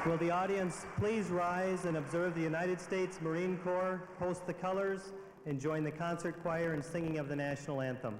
Will the audience please rise and observe the United States Marine Corps host the colors and join the concert choir in singing of the national anthem.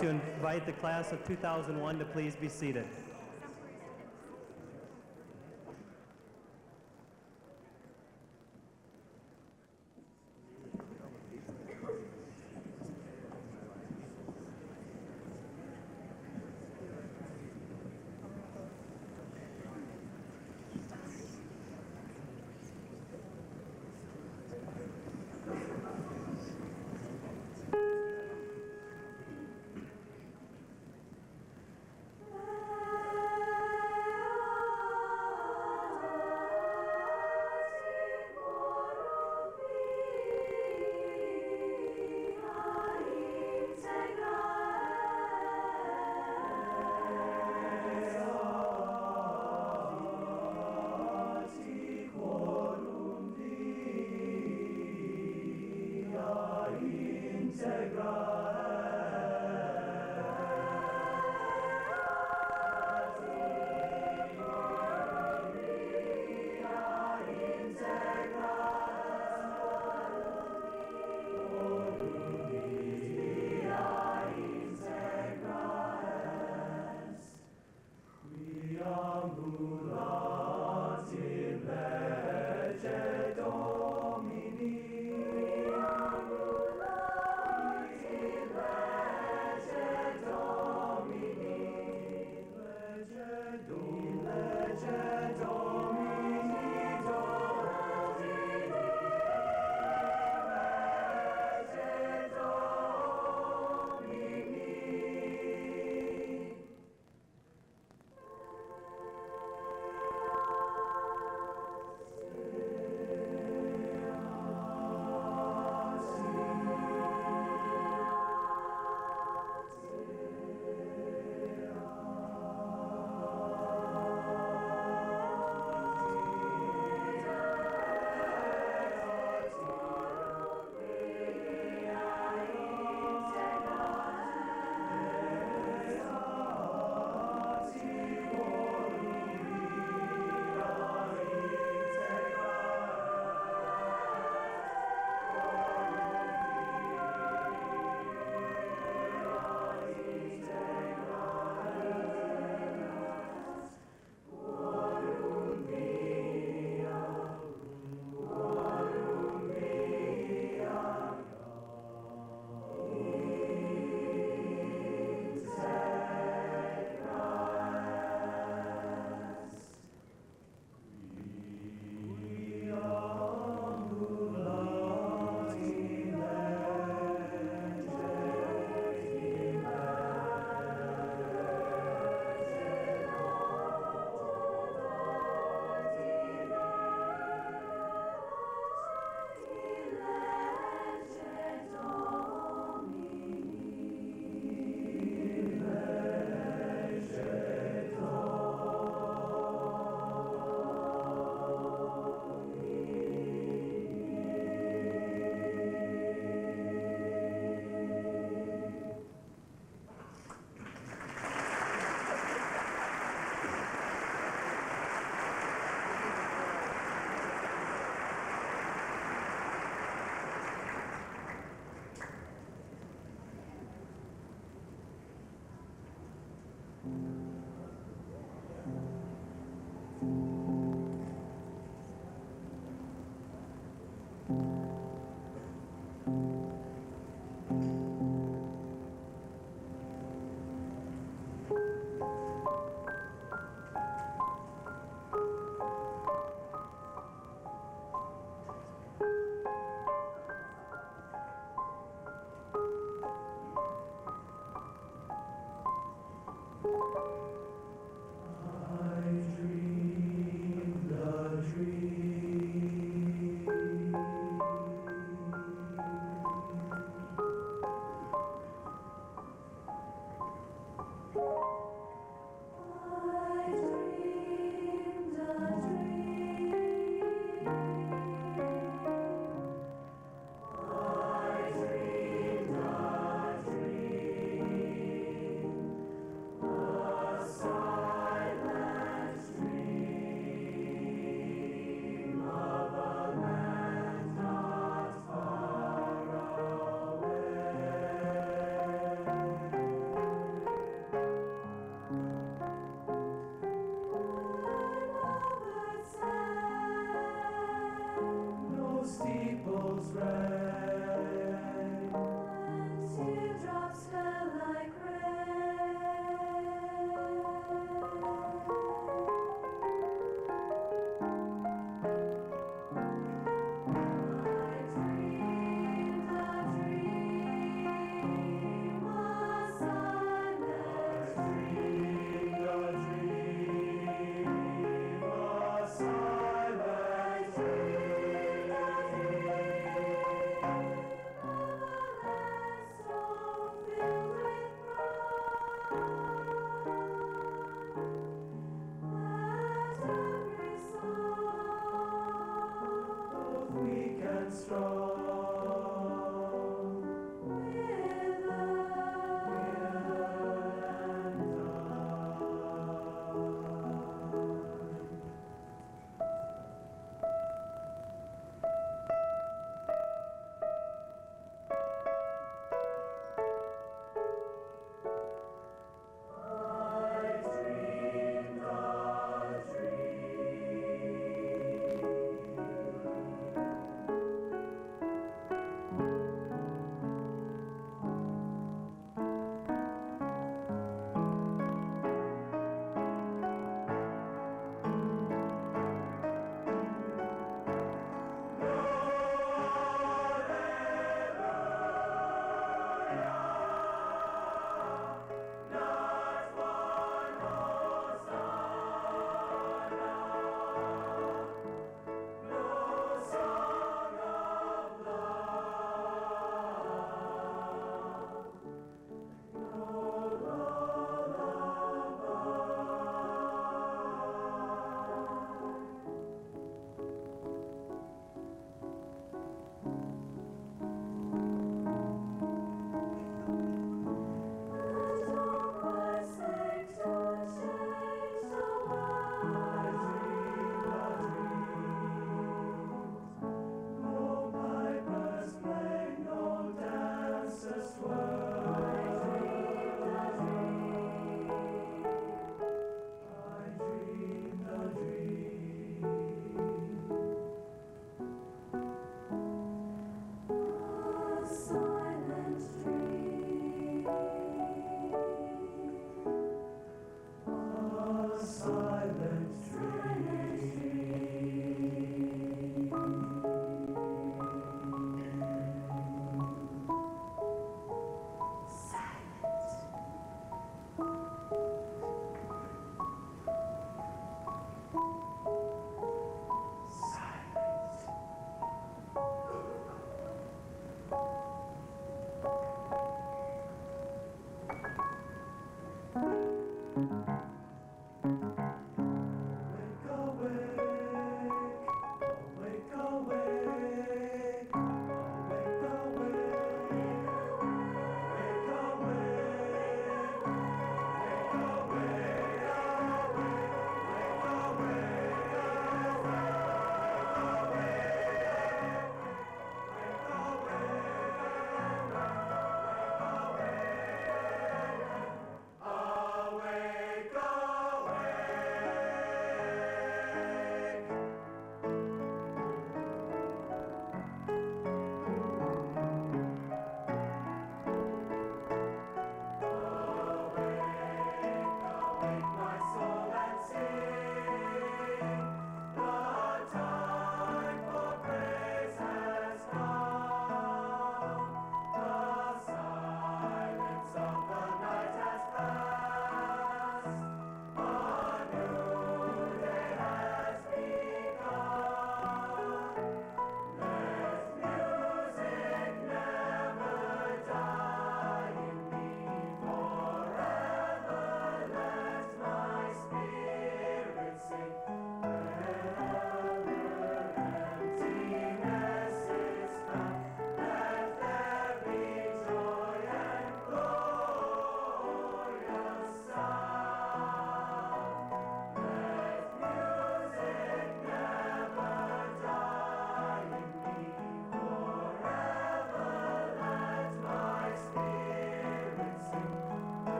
To invite the class of 2001 to please be seated.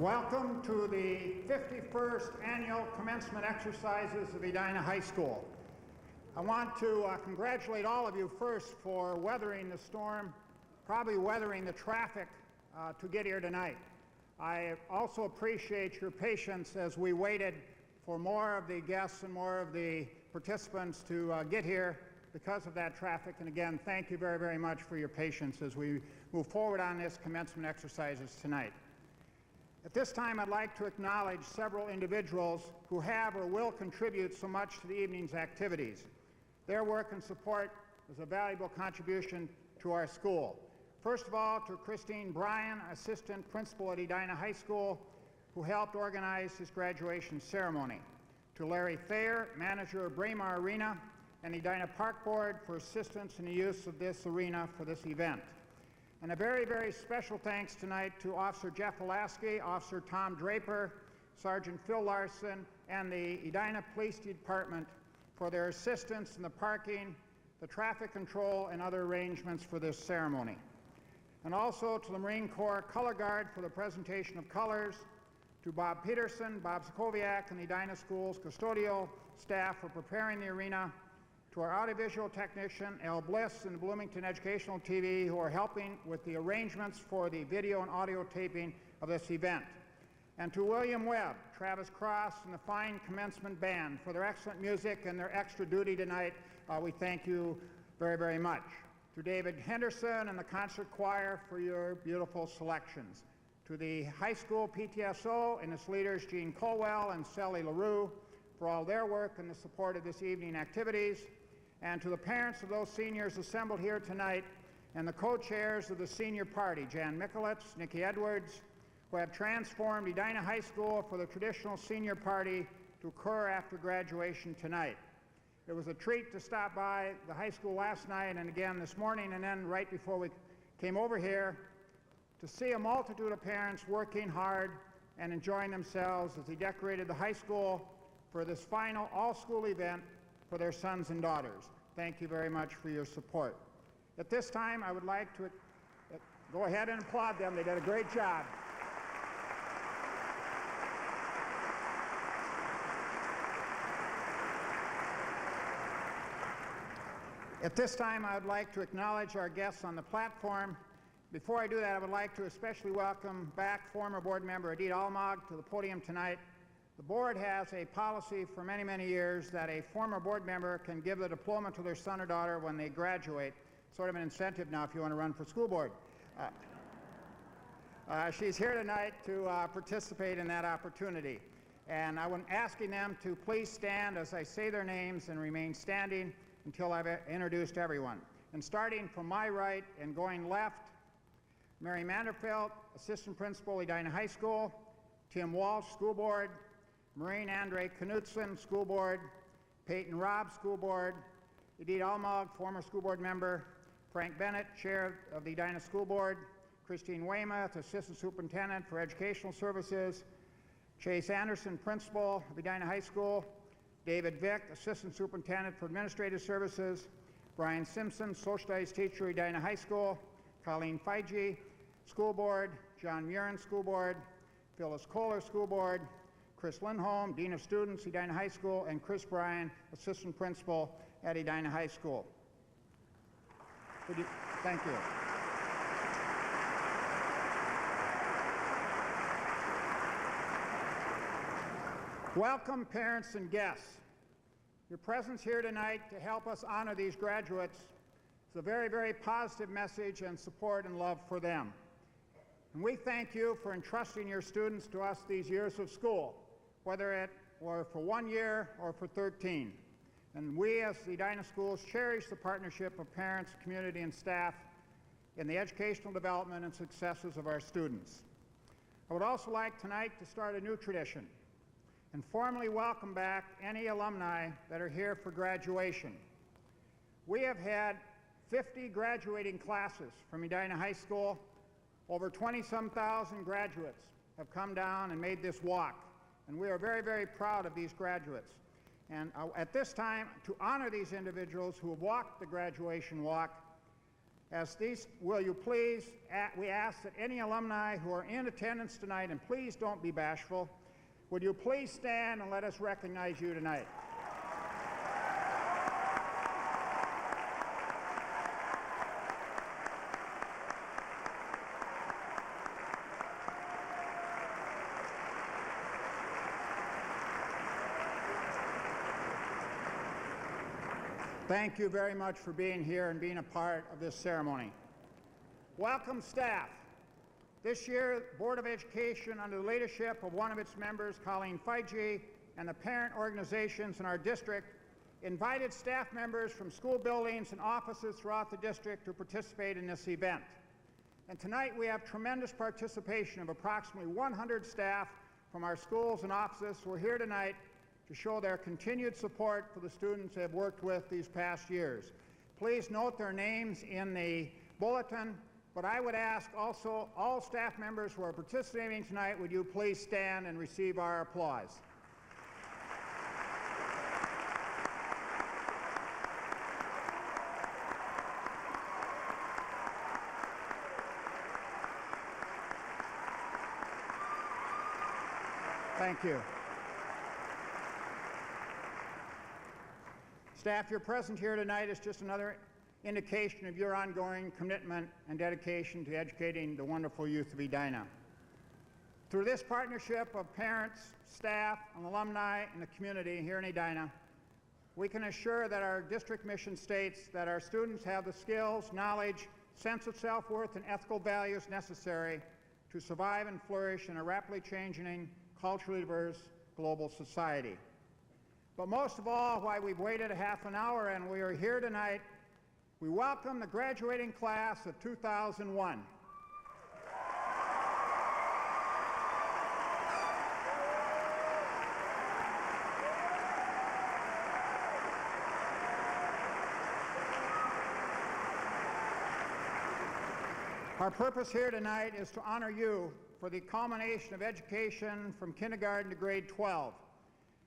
Welcome to the 51st Annual Commencement Exercises of Edina High School. I want to congratulate all of you first for weathering the storm, probably weathering the traffic to get here tonight. I also appreciate your patience as we waited for more of the guests and more of the participants to get here because of that traffic. And again, thank you very, very much for your patience as we move forward on this commencement exercises tonight. At this time, I'd like to acknowledge several individuals who have or will contribute so much to the evening's activities. Their work and support is a valuable contribution to our school. First of all, to Christine Bryan, Assistant Principal at Edina High School, who helped organize his graduation ceremony. To Larry Thayer, Manager of Braemar Arena and Edina Park Board, for assistance in the use of this arena for this event. And a very, very special thanks tonight to Officer Jeff Alaski, Officer Tom Draper, Sergeant Phil Larson, and the Edina Police Department for their assistance in the parking, the traffic control, and other arrangements for this ceremony. And also to the Marine Corps Color Guard for the presentation of colors, to Bob Peterson, Bob Sokoviak, and the Edina Schools custodial staff for preparing the arena, to our audiovisual technician, Al Bliss, and Bloomington Educational TV, who are helping with the arrangements for the video and audio taping of this event. And to William Webb, Travis Cross, and the fine commencement band for their excellent music and their extra duty tonight, we thank you very, very much. To David Henderson and the concert choir for your beautiful selections. To the high school PTSO and its leaders, Jean Colwell and Sally LaRue, for all their work and the support of this evening activities. And to the parents of those seniors assembled here tonight and the co-chairs of the senior party, Jan Michalitz, Nikki Edwards, who have transformed Edina High School for the traditional senior party to occur after graduation tonight. It was a treat to stop by the high school last night and again this morning, and then right before we came over here to see a multitude of parents working hard and enjoying themselves as they decorated the high school for this final all-school event for their sons and daughters. Thank you very much for your support. At this time, I would like to go ahead and applaud them. They did a great job. At this time, I would like to acknowledge our guests on the platform. Before I do that, I would like to especially welcome back former board member Edina Almog to the podium tonight. The board has a policy for many, many years that a former board member can give the diploma to their son or daughter when they graduate. Sort of an incentive now if you want to run for school board. She's here tonight to participate in that opportunity. And I'm asking them to please stand as I say their names and remain standing until I've introduced everyone. And starting from my right and going left, Mary Manderfeld, Assistant Principal, Edina High School; Tim Walsh, School Board; Maureen Andre Knutson, School Board; Peyton Robb, School Board; Edina Almog, former School Board member; Frank Bennett, Chair of the Edina School Board; Christine Weymouth, Assistant Superintendent for Educational Services; Chase Anderson, Principal of Edina High School; David Vick, Assistant Superintendent for Administrative Services; Brian Simpson, Social Studies Teacher, Edina High School; Colleen Feige, School Board; John Murin, School Board; Phyllis Kohler, School Board; Chris Lindholm, Dean of Students, Edina High School; and Chris Bryan, Assistant Principal at Edina High School. Thank you. Welcome, parents and guests. Your presence here tonight to help us honor these graduates is a very, very positive message and support and love for them. And we thank you for entrusting your students to us these years of school, whether it were for 1 year or for 13. And we as the Edina schools cherish the partnership of parents, community, and staff in the educational development and successes of our students. I would also like tonight to start a new tradition and formally welcome back any alumni that are here for graduation. We have had 50 graduating classes from Edina High School. Over 20-some thousand graduates have come down and made this walk, and we are very, very proud of these graduates. And at this time, to honor these individuals who have walked the graduation walk, will you please, we ask that any alumni who are in attendance tonight, and please don't be bashful, would you please stand and let us recognize you tonight? Thank you very much for being here and being a part of this ceremony. Welcome, staff. This year, the Board of Education, under the leadership of one of its members, Colleen Feige, and the parent organizations in our district, invited staff members from school buildings and offices throughout the district to participate in this event. And tonight we have tremendous participation of approximately 100 staff from our schools and offices who are here tonight to show their continued support for the students they have worked with these past years. Please note their names in the bulletin. But I would ask also all staff members who are participating tonight, would you please stand and receive our applause? Thank you. Staff, your presence here tonight is just another indication of your ongoing commitment and dedication to educating the wonderful youth of Edina. Through this partnership of parents, staff, and alumni in the community here in Edina, we can assure that our district mission states that our students have the skills, knowledge, sense of self-worth, and ethical values necessary to survive and flourish in a rapidly changing, culturally diverse global society. But most of all, why we've waited a half an hour and we are here tonight, we welcome the graduating class of 2001. Our purpose here tonight is to honor you for the culmination of education from kindergarten to grade 12.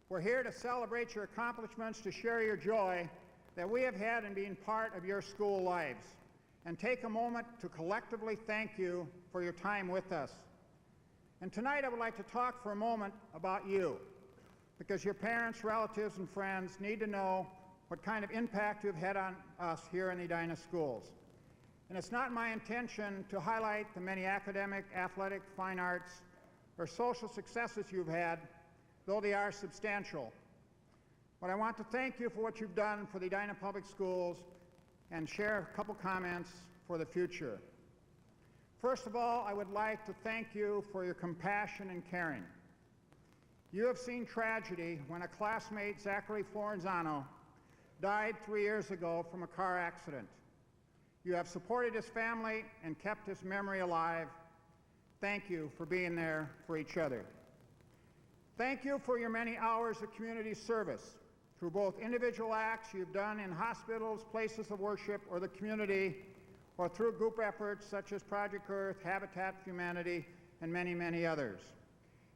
We're here to celebrate your accomplishments, to share your joy that we have had in being part of your school lives, and take a moment to collectively thank you for your time with us. And tonight I would like to talk for a moment about you, because your parents, relatives, and friends need to know what kind of impact you've had on us here in the Edina schools. And it's not my intention to highlight the many academic, athletic, fine arts, or social successes you've had, though they are substantial. But I want to thank you for what you've done for the Edina Public Schools and share a couple comments for the future. First of all, I would like to thank you for your compassion and caring. You have seen tragedy when a classmate, Zachary Florenzano, died 3 years ago from a car accident. You have supported his family and kept his memory alive. Thank you for being there for each other. Thank you for your many hours of community service through both individual acts you've done in hospitals, places of worship, or the community, or through group efforts such as Project Earth, Habitat for Humanity, and many, many others.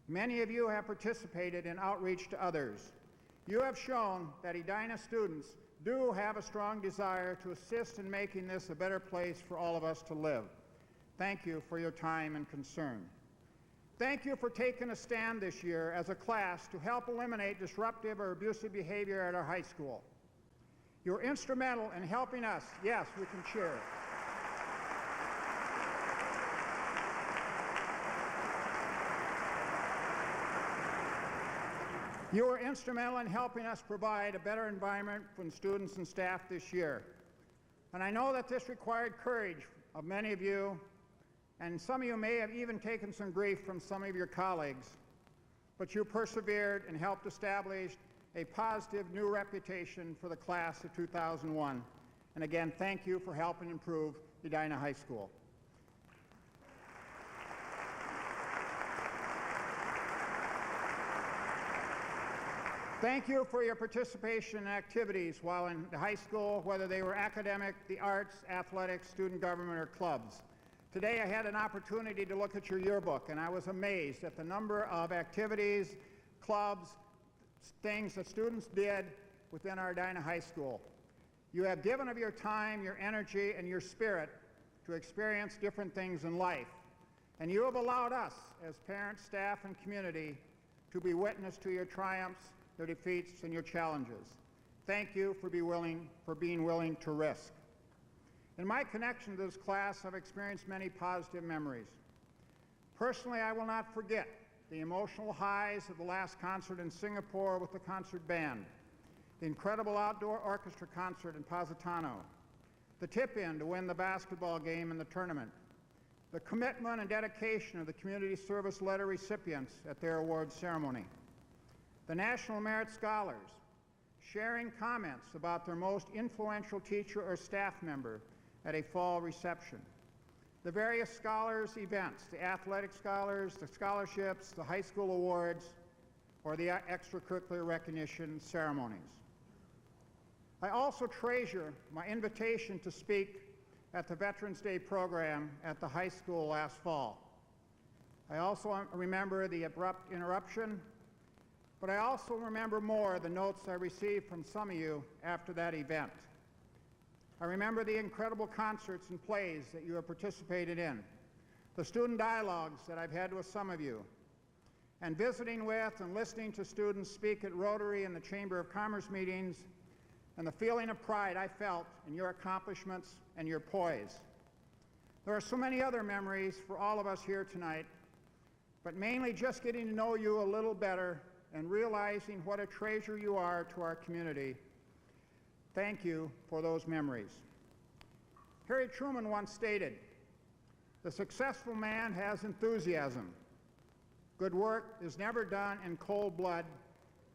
Many of you have participated in outreach to others. You have shown that Edina students do have a strong desire to assist in making this a better place for all of us to live. Thank you for your time and concern. Thank you for taking a stand this year as a class to help eliminate disruptive or abusive behavior at our high school. You're instrumental in helping us. Yes, we can cheer. You were instrumental in helping us provide a better environment for students and staff this year. And I know that this required courage of many of you, and some of you may have even taken some grief from some of your colleagues, but you persevered and helped establish a positive new reputation for the class of 2001. And again, thank you for helping improve Edina High School. Thank you for your participation in activities while in the high school, whether they were academic, the arts, athletics, student government, or clubs. Today I had an opportunity to look at your yearbook, and I was amazed at the number of activities, clubs, things that students did within our Edina High School. You have given of your time, your energy, and your spirit to experience different things in life. And you have allowed us, as parents, staff, and community, to be witness to your triumphs, your defeats, and your challenges. Thank you for being willing to risk. In my connection to this class, I've experienced many positive memories. Personally, I will not forget the emotional highs of the last concert in Singapore with the concert band, the incredible outdoor orchestra concert in Positano, the tip-in to win the basketball game in the tournament, the commitment and dedication of the community service letter recipients at their awards ceremony, the National Merit Scholars sharing comments about their most influential teacher or staff member at a fall reception, the various scholars events, the athletic scholars, the scholarships, the high school awards, or the extracurricular recognition ceremonies. I also treasure my invitation to speak at the Veterans Day program at the high school last fall. I also remember the abrupt interruption, but I also remember more the notes I received from some of you after that event. I remember the incredible concerts and plays that you have participated in, the student dialogues that I've had with some of you, and visiting with and listening to students speak at Rotary and the Chamber of Commerce meetings, and the feeling of pride I felt in your accomplishments and your poise. There are so many other memories for all of us here tonight, but mainly just getting to know you a little better and realizing what a treasure you are to our community. Thank you for those memories. Harry Truman once stated, "The successful man has enthusiasm. Good work is never done in cold blood.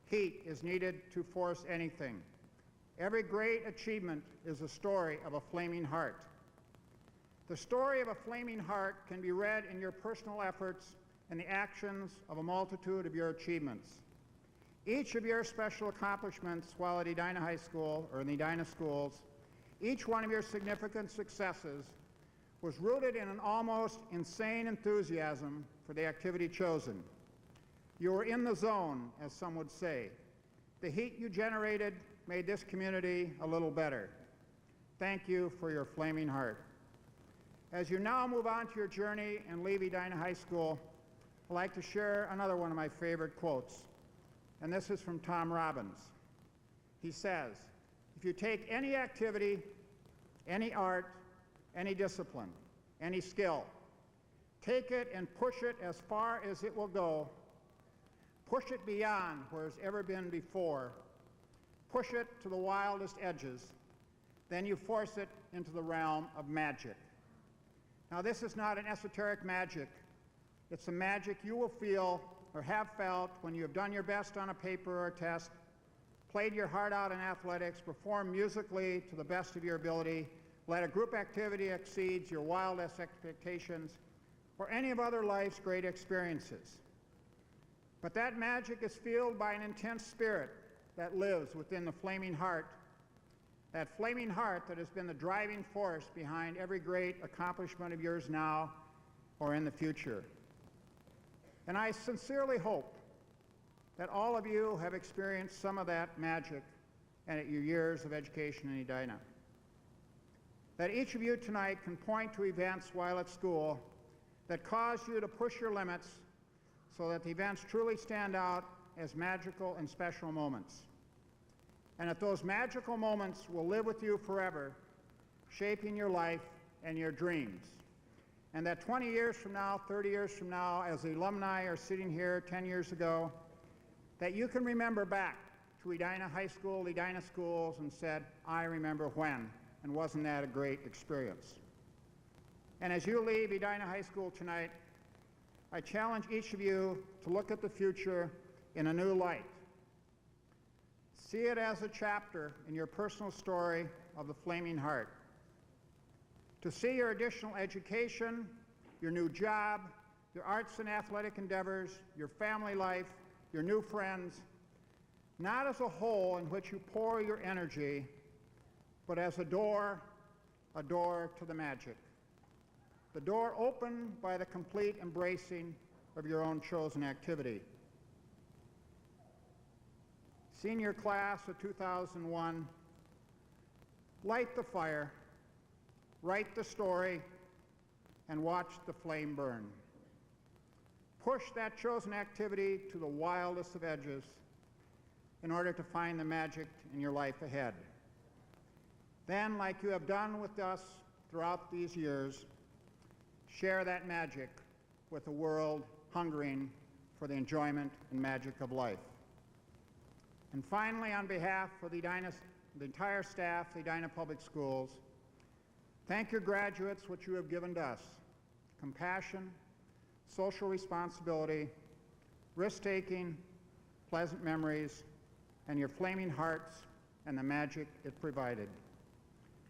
Heat is needed to force anything. Every great achievement is a story of a flaming heart." The story of a flaming heart can be read in your personal efforts and the actions of a multitude of your achievements. Each of your special accomplishments while at Edina High School or in the Edina schools, each one of your significant successes was rooted in an almost insane enthusiasm for the activity chosen. You were in the zone, as some would say. The heat you generated made this community a little better. Thank you for your flaming heart. As you now move on to your journey and leave Edina High School, I'd like to share another one of my favorite quotes, and this is from Tom Robbins. He says, "If you take any activity, any art, any discipline, any skill, take it and push it as far as it will go, push it beyond where it's ever been before, push it to the wildest edges, then you force it into the realm of magic." Now, this is not an esoteric magic. It's a magic you will feel or have felt when you have done your best on a paper or a test, played your heart out in athletics, performed musically to the best of your ability, led a group activity exceeds your wildest expectations, or any of other life's great experiences. But that magic is fueled by an intense spirit that lives within the flaming heart, that flaming heart that has been the driving force behind every great accomplishment of yours now or in the future. And I sincerely hope that all of you have experienced some of that magic and at your years of education in Edina. That each of you tonight can point to events while at school that caused you to push your limits so that the events truly stand out as magical and special moments. And that those magical moments will live with you forever, shaping your life and your dreams. And that 20 years from now, 30 years from now, as the alumni are sitting here 10 years ago, that you can remember back to Edina High School, Edina schools, and said, "I remember when, and wasn't that a great experience?" And as you leave Edina High School tonight, I challenge each of you to look at the future in a new light. See it as a chapter in your personal story of the flaming heart. To see your additional education, your new job, your arts and athletic endeavors, your family life, your new friends, not as a hole in which you pour your energy, but as a door to the magic. The door opened by the complete embracing of your own chosen activity. Senior class of 2001, light the fire, write the story, and watch the flame burn. Push that chosen activity to the wildest of edges in order to find the magic in your life ahead. Then, like you have done with us throughout these years, share that magic with a world hungering for the enjoyment and magic of life. And finally, on behalf of the entire staff, the Edina Public Schools, thank your graduates what you have given to us: compassion, social responsibility, risk-taking, pleasant memories, and your flaming hearts and the magic it provided.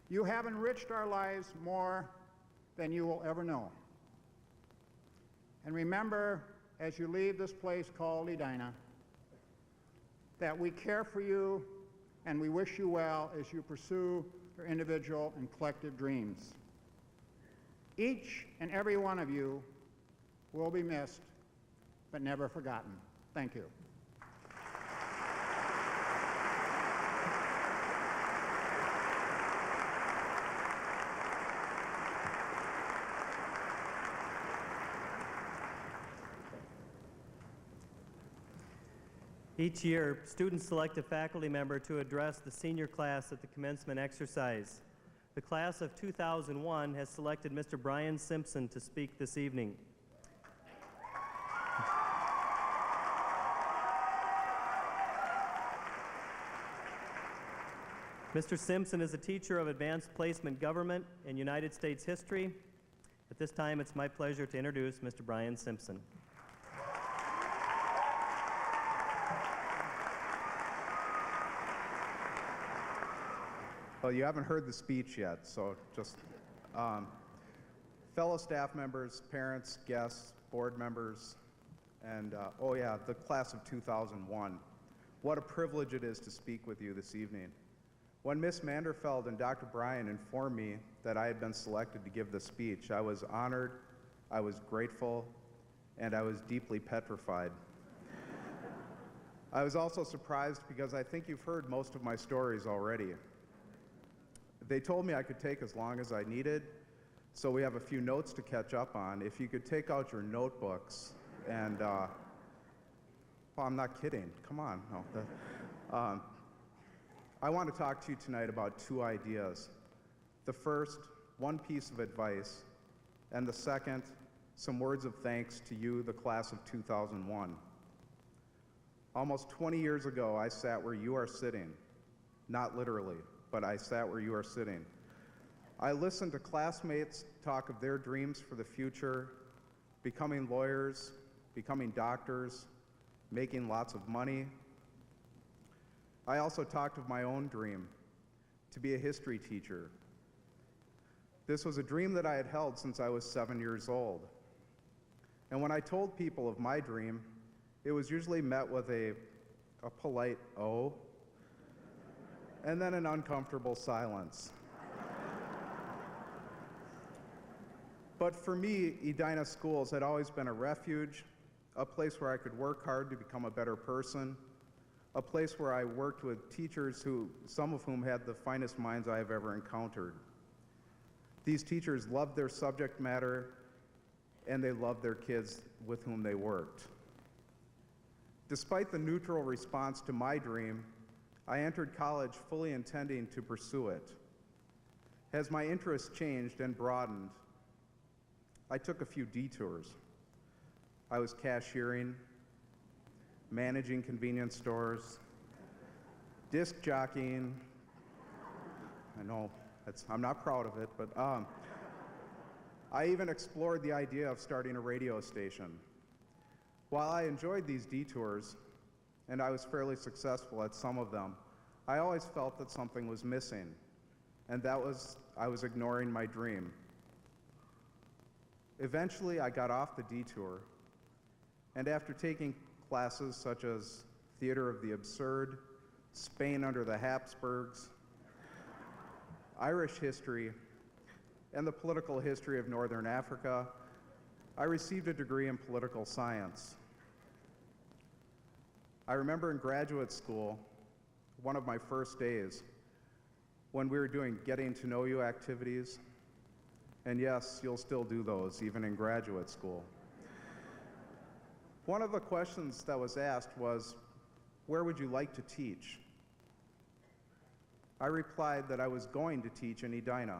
You have enriched our lives more than you will ever know. And remember, as you leave this place called Edina, that we care for you and we wish you well as you pursue your individual and collective dreams. Each and every one of you will be missed, but never forgotten. Thank you. Each year, students select a faculty member to address the senior class at the commencement exercise. The class of 2001 has selected Mr. Brian Simpson to speak this evening. Mr. Simpson is a teacher of advanced placement government and United States history. At this time, it's my pleasure to introduce Mr. Brian Simpson. Well, you haven't heard the speech yet, so just fellow staff members, parents, guests, board members, and oh yeah, the class of 2001. What a privilege it is to speak with you this evening. When Miss Manderfeld and Dr. Bryan informed me that I had been selected to give the speech, I was honored, I was grateful, and I was deeply petrified. I was also surprised because I think you've heard most of my stories already. They told me I could take as long as I needed, so we have a few notes to catch up on. If you could take out your notebooks and, well, I'm not kidding, come on. No, I want to talk to you tonight about two ideas. The first, one piece of advice, and the second, some words of thanks to you, the class of 2001. Almost 20 years ago, I sat where you are sitting. Not literally, but I sat where you are sitting. I listened to classmates talk of their dreams for the future, becoming lawyers, becoming doctors, making lots of money. I also talked of my own dream, to be a history teacher. This was a dream that I had held since I was 7 years old. And when I told people of my dream, it was usually met with a polite "oh," and then an uncomfortable silence. But for me, Edina Schools had always been a refuge, a place where I could work hard to become a better person, a place where I worked with teachers some of whom had the finest minds I have ever encountered. These teachers loved their subject matter, and they loved their kids with whom they worked. Despite the neutral response to my dream, I entered college fully intending to pursue it. As my interests changed and broadened, I took a few detours. I was cashiering, managing convenience stores, disc jockeying. I know, I'm not proud of it, but I even explored the idea of starting a radio station. While I enjoyed these detours, and I was fairly successful at some of them, I always felt that something was missing, and that was I was ignoring my dream. Eventually, I got off the detour, and after taking classes such as Theater of the Absurd, Spain under the Habsburgs, Irish history, and the political history of Northern Africa, I received a degree in political science. I remember in graduate school, one of my first days, when we were doing getting to know you activities, and yes, you'll still do those even in graduate school. One of the questions that was asked was, where would you like to teach? I replied that I was going to teach in Edina.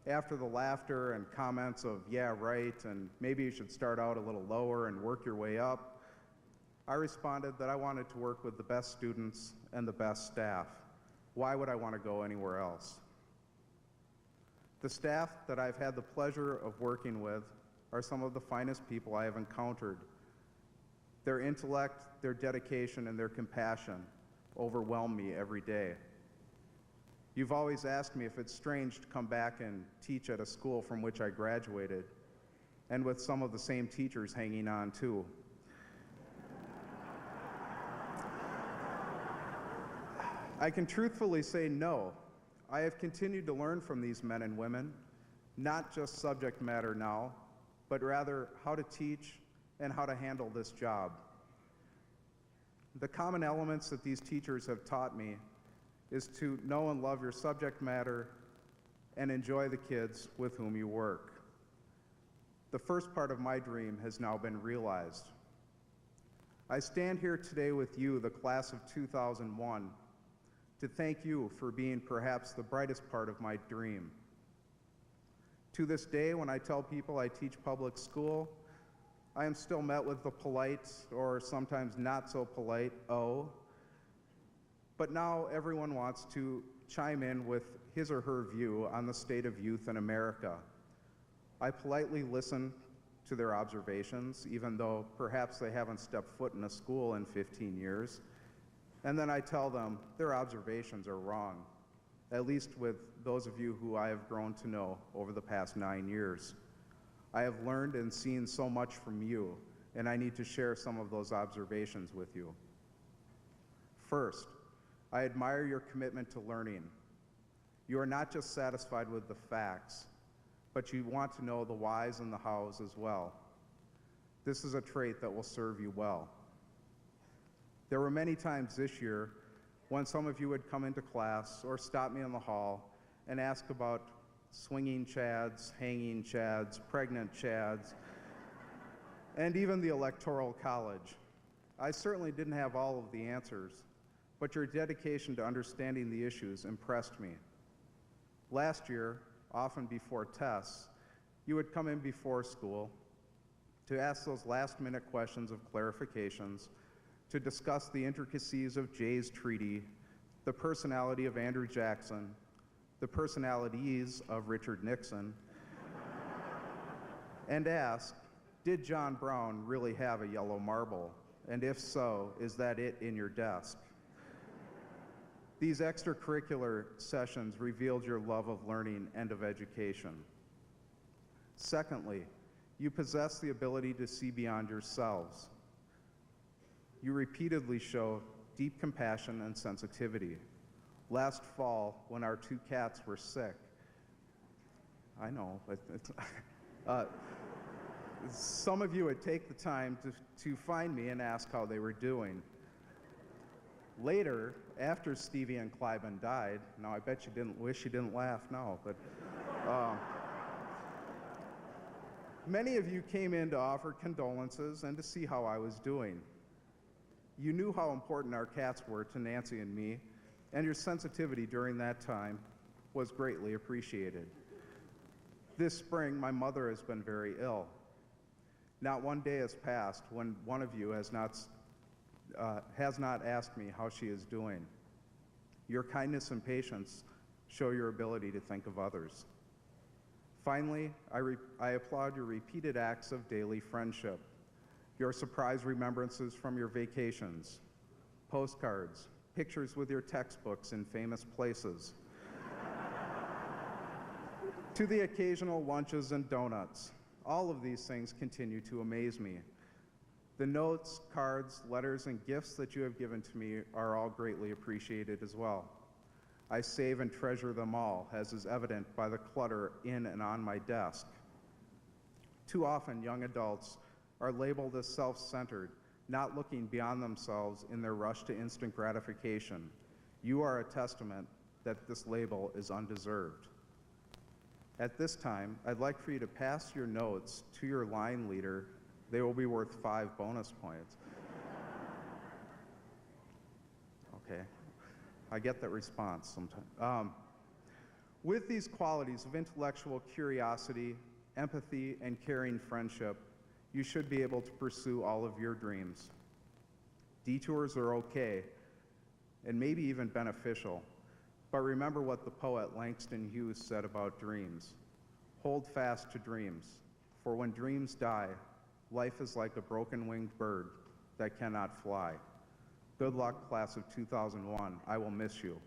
After the laughter and comments of, yeah, right, and maybe you should start out a little lower and work your way up, I responded that I wanted to work with the best students and the best staff. Why would I want to go anywhere else? The staff that I've had the pleasure of working with are some of the finest people I have encountered. Their intellect, their dedication, and their compassion overwhelm me every day. You've always asked me if it's strange to come back and teach at a school from which I graduated, and with some of the same teachers hanging on too. I can truthfully say no. I have continued to learn from these men and women, not just subject matter now, but rather how to teach and how to handle this job. The common elements that these teachers have taught me is to know and love your subject matter and enjoy the kids with whom you work. The first part of my dream has now been realized. I stand here today with you, the class of 2001, to thank you for being perhaps the brightest part of my dream. To this day, when I tell people I teach public school, I am still met with the polite, or sometimes not so polite, "oh." But now everyone wants to chime in with his or her view on the state of youth in America. I politely listen to their observations, even though perhaps they haven't stepped foot in a school in 15 years. And then I tell them their observations are wrong, at least with those of you who I have grown to know over the past 9 years. I have learned and seen so much from you, and I need to share some of those observations with you. First, I admire your commitment to learning. You are not just satisfied with the facts, but you want to know the whys and the hows as well. This is a trait that will serve you well. There were many times this year when some of you would come into class or stop me in the hall and ask about swinging chads, hanging chads, pregnant chads, and even the Electoral College. I certainly didn't have all of the answers, but your dedication to understanding the issues impressed me. Last year, often before tests, you would come in before school to ask those last-minute questions of clarifications, to discuss the intricacies of Jay's Treaty, the personality of Andrew Jackson, the personalities of Richard Nixon, and ask, did John Brown really have a yellow marble? And if so, is that it in your desk? These extracurricular sessions revealed your love of learning and of education. Secondly, you possess the ability to see beyond yourselves. You repeatedly show deep compassion and sensitivity. Last fall, when our 2 cats were sick, I know, but some of you would take the time to find me and ask how they were doing. Later, after Stevie and Cliben died, now I bet you wish you didn't laugh now, but many of you came in to offer condolences and to see how I was doing. You knew how important our cats were to Nancy and me, and your sensitivity during that time was greatly appreciated. This spring, my mother has been very ill. Not one day has passed when one of you has not asked me how she is doing. Your kindness and patience show your ability to think of others. Finally, I applaud your repeated acts of daily friendship, your surprise remembrances from your vacations, postcards, pictures with your textbooks in famous places, to the occasional lunches and donuts. All of these things continue to amaze me. The notes, cards, letters, and gifts that you have given to me are all greatly appreciated as well. I save and treasure them all, as is evident by the clutter in and on my desk. Too often, young adults are labeled as self-centered, not looking beyond themselves in their rush to instant gratification. You are a testament that this label is undeserved. At this time, I'd like for you to pass your notes to your line leader. They will be worth 5 bonus points. Okay, I get that response sometimes. With these qualities of intellectual curiosity, empathy, and caring friendship, you should be able to pursue all of your dreams. Detours are okay, and maybe even beneficial, but remember what the poet Langston Hughes said about dreams. Hold fast to dreams, for when dreams die, life is like a broken-winged bird that cannot fly. Good luck, class of 2001. I will miss you.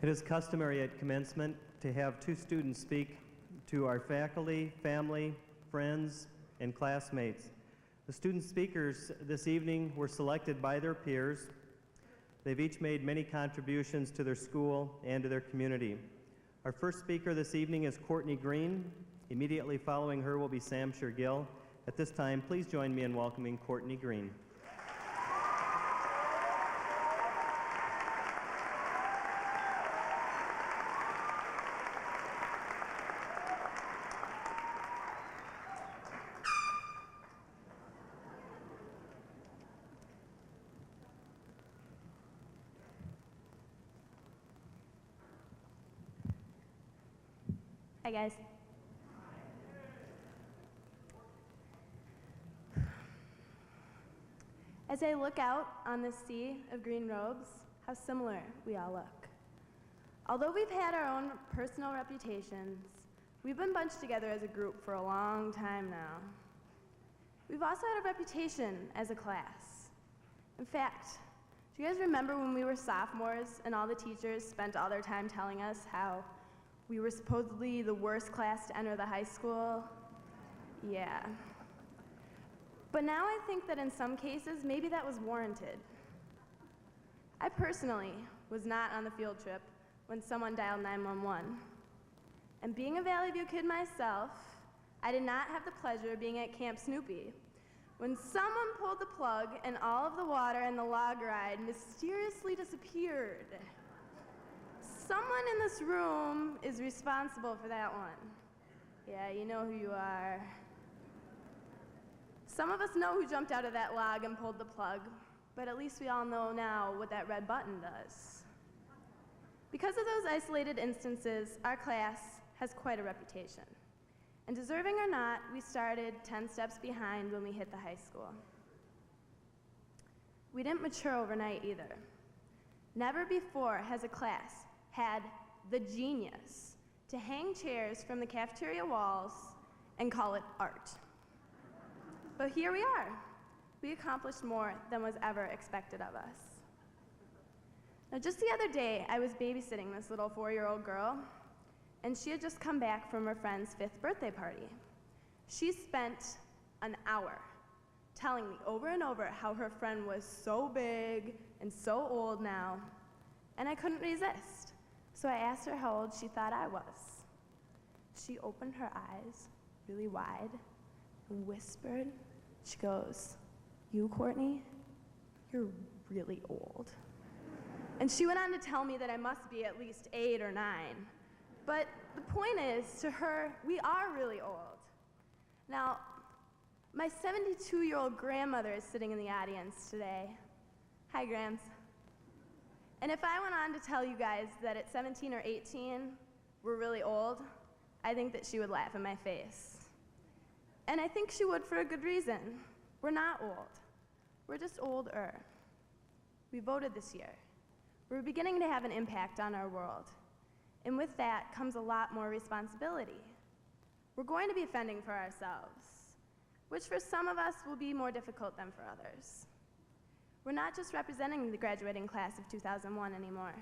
It is customary at commencement to have two students speak to our faculty, family, friends, and classmates. The student speakers this evening were selected by their peers. They've each made many contributions to their school and to their community. Our first speaker this evening is Courtney Green. Immediately following her will be Sam Shergill. At this time, please join me in welcoming Courtney Green. Hi, guys. As I look out on this sea of green robes, how similar we all look. Although we've had our own personal reputations, we've been bunched together as a group for a long time now. We've also had a reputation as a class. In fact, do you guys remember when we were sophomores and all the teachers spent all their time telling us how we were supposedly the worst class to enter the high school? Yeah. But now I think that in some cases, maybe that was warranted. I personally was not on the field trip when someone dialed 911. And being a Valley View kid myself, I did not have the pleasure of being at Camp Snoopy when someone pulled the plug and all of the water in the log ride mysteriously disappeared. Someone in this room is responsible for that one. Yeah, you know who you are. Some of us know who jumped out of that log and pulled the plug, but at least we all know now what that red button does. Because of those isolated instances, our class has quite a reputation. And deserving or not, we started 10 steps behind when we hit the high school. We didn't mature overnight either. Never before has a class had the genius to hang chairs from the cafeteria walls and call it art. But here we are. We accomplished more than was ever expected of us. Now, just the other day, I was babysitting this little 4-year-old girl, and she had just come back from her friend's 5th birthday party. She spent an hour telling me over and over how her friend was so big and so old now, and I couldn't resist. So I asked her how old she thought I was. She opened her eyes really wide and whispered, she goes, "You, Courtney, you're really old." And she went on to tell me that I must be at least 8 or 9. But the point is, to her, we are really old. Now, my 72-year-old grandmother is sitting in the audience today. Hi, Grams. And if I went on to tell you guys that at 17 or 18, we're really old, I think that she would laugh in my face. And I think she would for a good reason. We're not old. We're just older. We voted this year. We're beginning to have an impact on our world. And with that comes a lot more responsibility. We're going to be fending for ourselves, which for some of us will be more difficult than for others. We're not just representing the graduating class of 2001 anymore.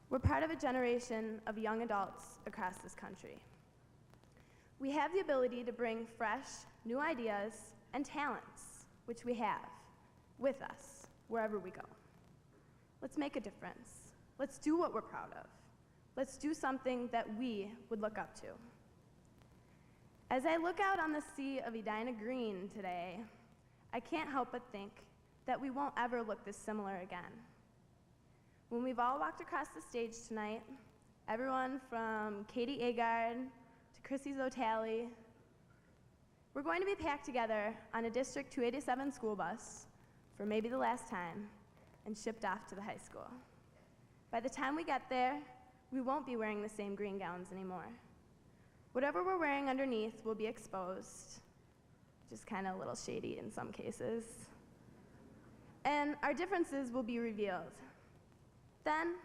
We're part of a generation of young adults across this country. We have the ability to bring fresh, new ideas and talents, which we have, with us, wherever we go. Let's make a difference. Let's do what we're proud of. Let's do something that we would look up to. As I look out on the sea of Edina green today, I can't help but think that we won't ever look this similar again. When we've all walked across the stage tonight, everyone from Katie Agard to Chrissy Zotali, we're going to be packed together on a District 287 school bus for maybe the last time and shipped off to the high school. By the time we get there, we won't be wearing the same green gowns anymore. Whatever we're wearing underneath will be exposed, just kind of a little shady in some cases. And our differences will be revealed. Then,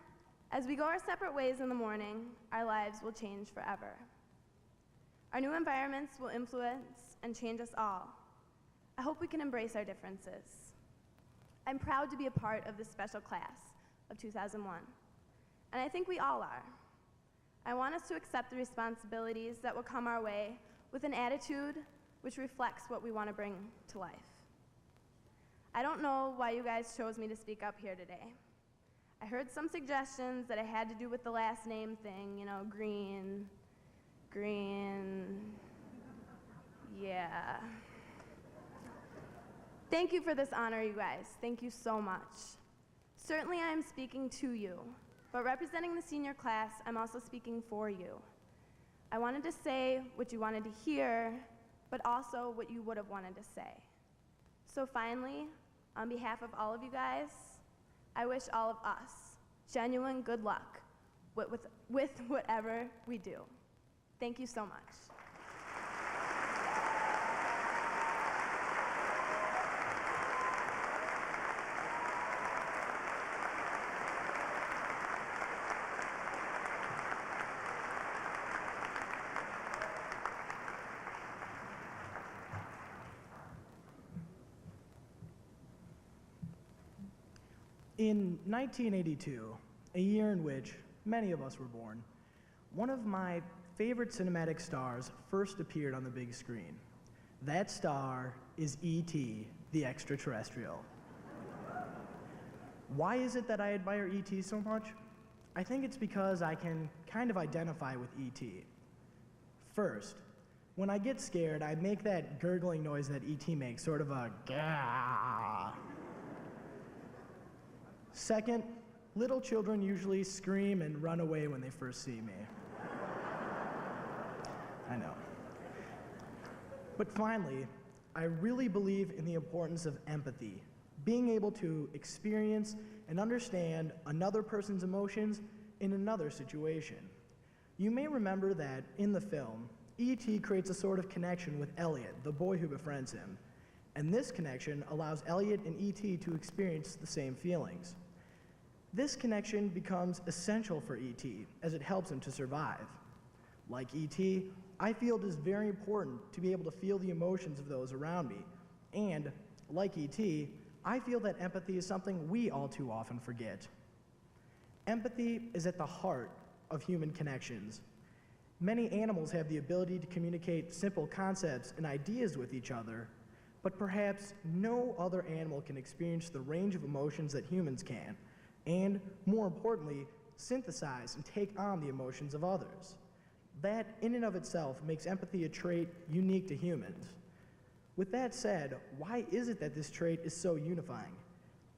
as we go our separate ways in the morning, our lives will change forever. Our new environments will influence and change us all. I hope we can embrace our differences. I'm proud to be a part of this special class of 2001. and I think we all are. I want us to accept the responsibilities that will come our way with an attitude which reflects what we want to bring to life. I don't know why you guys chose me to speak up here today. I heard some suggestions that it had to do with the last name thing, you know, Green, yeah. Thank you for this honor, you guys. Thank you so much. Certainly I am speaking to you, but representing the senior class, I'm also speaking for you. I wanted to say what you wanted to hear, but also what you would have wanted to say. So finally, on behalf of all of you guys, I wish all of us genuine good luck with whatever we do. Thank you so much. In 1982, a year in which many of us were born, one of my favorite cinematic stars first appeared on the big screen. That star is E.T., the extraterrestrial. Why is it that I admire E.T. so much? I think it's because I can kind of identify with E.T. First, when I get scared, I make that gurgling noise that E.T. makes, sort of a gah. Second, little children usually scream and run away when they first see me. I know. But finally, I really believe in the importance of empathy, being able to experience and understand another person's emotions in another situation. You may remember that in the film, E.T. creates a sort of connection with Elliot, the boy who befriends him, and this connection allows Elliot and E.T. to experience the same feelings. This connection becomes essential for E.T. as it helps him to survive. Like E.T., I feel it is very important to be able to feel the emotions of those around me. And, like E.T., I feel that empathy is something we all too often forget. Empathy is at the heart of human connections. Many animals have the ability to communicate simple concepts and ideas with each other, but perhaps no other animal can experience the range of emotions that humans can, and, more importantly, synthesize and take on the emotions of others. That, in and of itself, makes empathy a trait unique to humans. With that said, why is it that this trait is so unifying?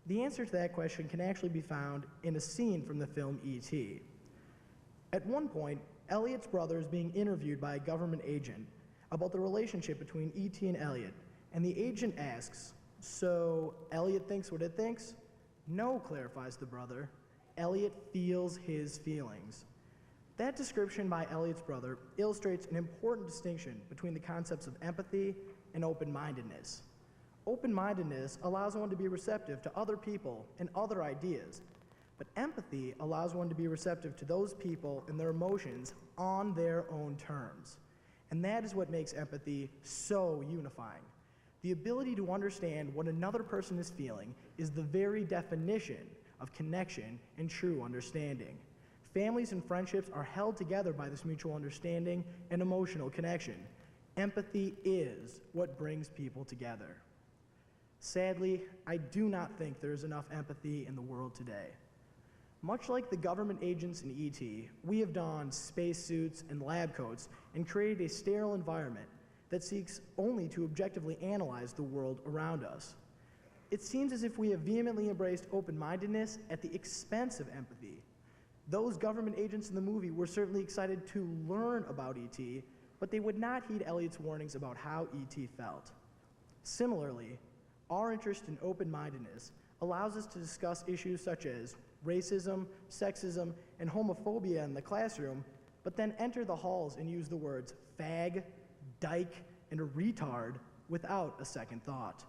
The answer to that question can actually be found in a scene from the film E.T. At one point, Elliot's brother is being interviewed by a government agent about the relationship between E.T. and Elliot, and the agent asks, "So, Elliot thinks what it thinks?" "No," clarifies the brother. "Elliot feels his feelings." That description by Elliot's brother illustrates an important distinction between the concepts of empathy and open-mindedness. Open-mindedness allows one to be receptive to other people and other ideas, but empathy allows one to be receptive to those people and their emotions on their own terms. And that is what makes empathy so unifying. The ability to understand what another person is feeling is the very definition of connection and true understanding. Families and friendships are held together by this mutual understanding and emotional connection. Empathy is what brings people together. Sadly, I do not think there is enough empathy in the world today. Much like the government agents in E.T., we have donned spacesuits and lab coats and created a sterile environment that seeks only to objectively analyze the world around us. It seems as if we have vehemently embraced open-mindedness at the expense of empathy. Those government agents in the movie were certainly excited to learn about E.T., but they would not heed Elliot's warnings about how E.T. felt. Similarly, our interest in open-mindedness allows us to discuss issues such as racism, sexism, and homophobia in the classroom, but then enter the halls and use the words fag, dyke, and retard without a second thought.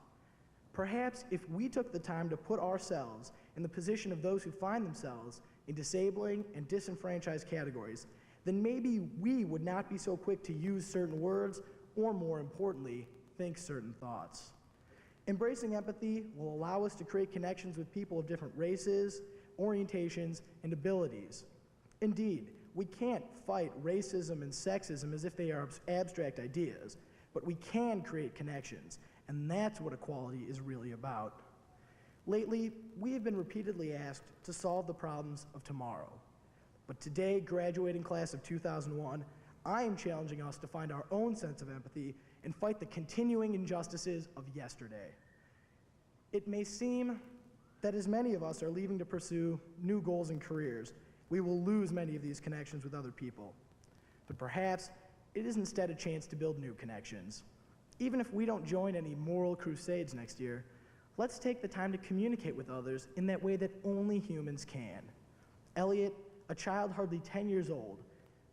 Perhaps if we took the time to put ourselves in the position of those who find themselves in disabling and disenfranchised categories, then maybe we would not be so quick to use certain words, or more importantly, think certain thoughts. Embracing empathy will allow us to create connections with people of different races, orientations, and abilities. Indeed, we can't fight racism and sexism as if they are abstract ideas, but we can create connections, and that's what equality is really about. Lately, we have been repeatedly asked to solve the problems of tomorrow. But today, graduating class of 2001, I am challenging us to find our own sense of empathy and fight the continuing injustices of yesterday. It may seem that as many of us are leaving to pursue new goals and careers, we will lose many of these connections with other people. But perhaps it is instead a chance to build new connections. Even if we don't join any moral crusades next year, let's take the time to communicate with others in that way that only humans can. Elliot, a child hardly 10 years old,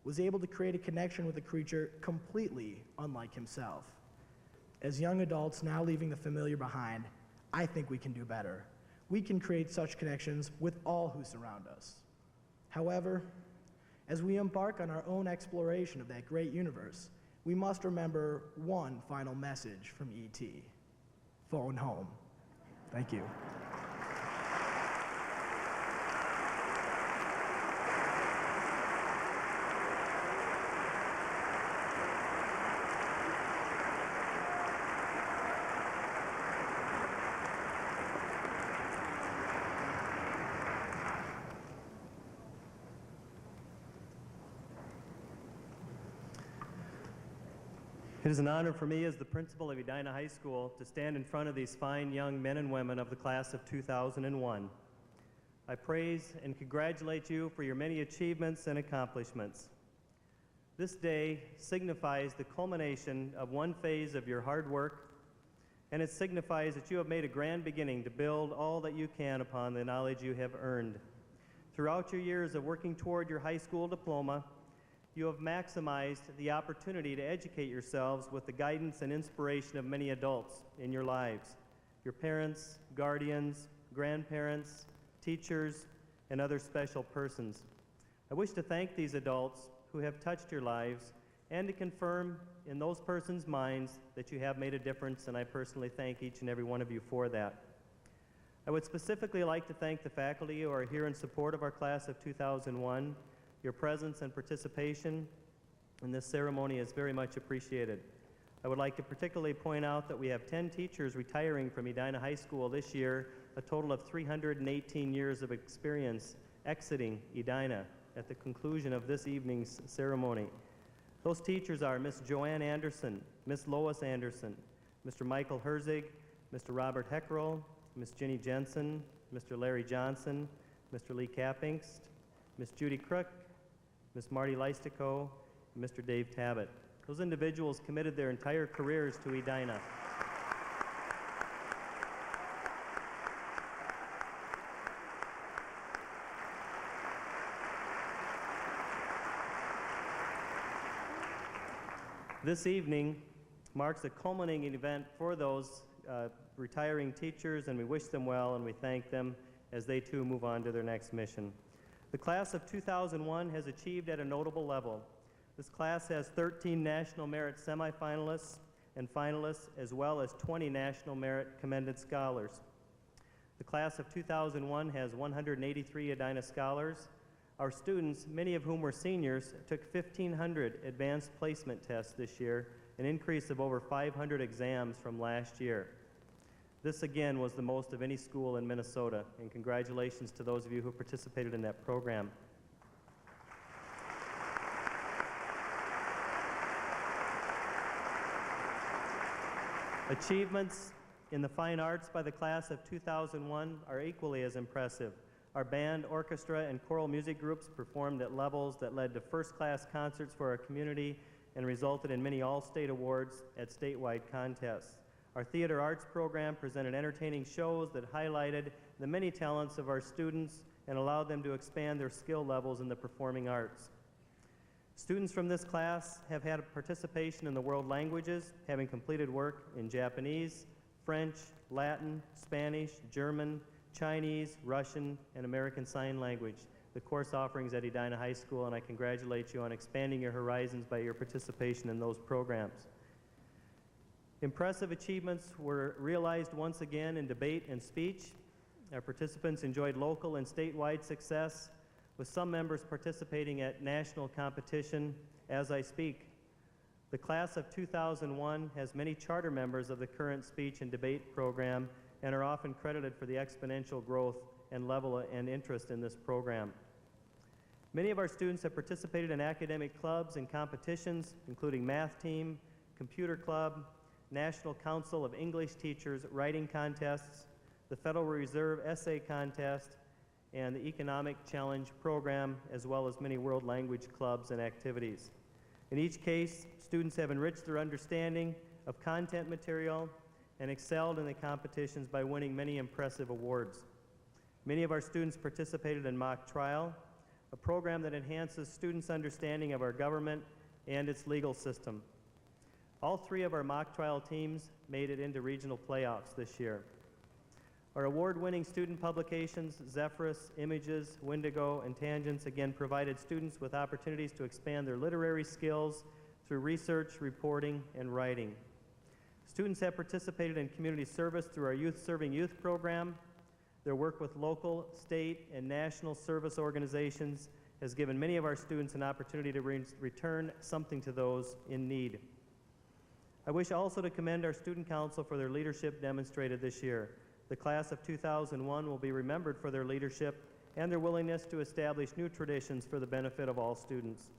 was able to create a connection with a creature completely unlike himself. As young adults now leaving the familiar behind, I think we can do better. We can create such connections with all who surround us. However, as we embark on our own exploration of that great universe, we must remember one final message from E.T. Phone home. Thank you. It is an honor for me as the principal of Edina High School to stand in front of these fine young men and women of the class of 2001. I praise and congratulate you for your many achievements and accomplishments. This day signifies the culmination of one phase of your hard work, and it signifies that you have made a grand beginning to build all that you can upon the knowledge you have earned. Throughout your years of working toward your high school diploma, you have maximized the opportunity to educate yourselves with the guidance and inspiration of many adults in your lives, your parents, guardians, grandparents, teachers, and other special persons. I wish to thank these adults who have touched your lives and to confirm in those persons' minds that you have made a difference, and I personally thank each and every one of you for that. I would specifically like to thank the faculty who are here in support of our class of 2001. Your presence and participation in this ceremony is very much appreciated. I would like to particularly point out that we have 10 teachers retiring from Edina High School this year, a total of 318 years of experience exiting Edina at the conclusion of this evening's ceremony. Those teachers are Miss Joanne Anderson, Miss Lois Anderson, Mr. Michael Herzig, Mr. Robert Heckrell, Miss Jenny Jensen, Mr. Larry Johnson, Mr. Lee Kappingst, Miss Judy Crook, Miss Marty Leistico, and Mr. Dave Tabbitt. Those individuals committed their entire careers to Edina. This evening marks a culminating event for those retiring teachers, and we wish them well and we thank them as they too move on to their next mission. The class of 2001 has achieved at a notable level. This class has 13 National Merit semifinalists and finalists, as well as 20 National Merit Commended Scholars. The class of 2001 has 183 Edina Scholars. Our students, many of whom were seniors, took 1,500 advanced placement tests this year, an increase of over 500 exams from last year. This again was the most of any school in Minnesota, and congratulations to those of you who participated in that program. Achievements in the fine arts by the class of 2001 are equally as impressive. Our band, orchestra, and choral music groups performed at levels that led to first-class concerts for our community and resulted in many all-state awards at statewide contests. Our theater arts program presented entertaining shows that highlighted the many talents of our students and allowed them to expand their skill levels in the performing arts. Students from this class have had participation in the world languages, having completed work in Japanese, French, Latin, Spanish, German, Chinese, Russian, and American Sign Language, the course offerings at Edina High School, and I congratulate you on expanding your horizons by your participation in those programs. Impressive achievements were realized once again in debate and speech. Our participants enjoyed local and statewide success, with some members participating at national competition as I speak. The class of 2001 has many charter members of the current speech and debate program and are often credited for the exponential growth and level and interest in this program. Many of our students have participated in academic clubs and competitions, including math team, computer club, National Council of English Teachers writing contests, the Federal Reserve essay contest, and the Economic Challenge program, as well as many world language clubs and activities. In each case, students have enriched their understanding of content material and excelled in the competitions by winning many impressive awards. Many of our students participated in mock trial, a program that enhances students' understanding of our government and its legal system. All three of our mock trial teams made it into regional playoffs this year. Our award-winning student publications, Zephyrus, Images, Wendigo, and Tangents, again provided students with opportunities to expand their literary skills through research, reporting, and writing. Students have participated in community service through our Youth Serving Youth program. Their work with local, state, and national service organizations has given many of our students an opportunity to return something to those in need. I wish also to commend our Student Council for their leadership demonstrated this year. The class of 2001 will be remembered for their leadership and their willingness to establish new traditions for the benefit of all students.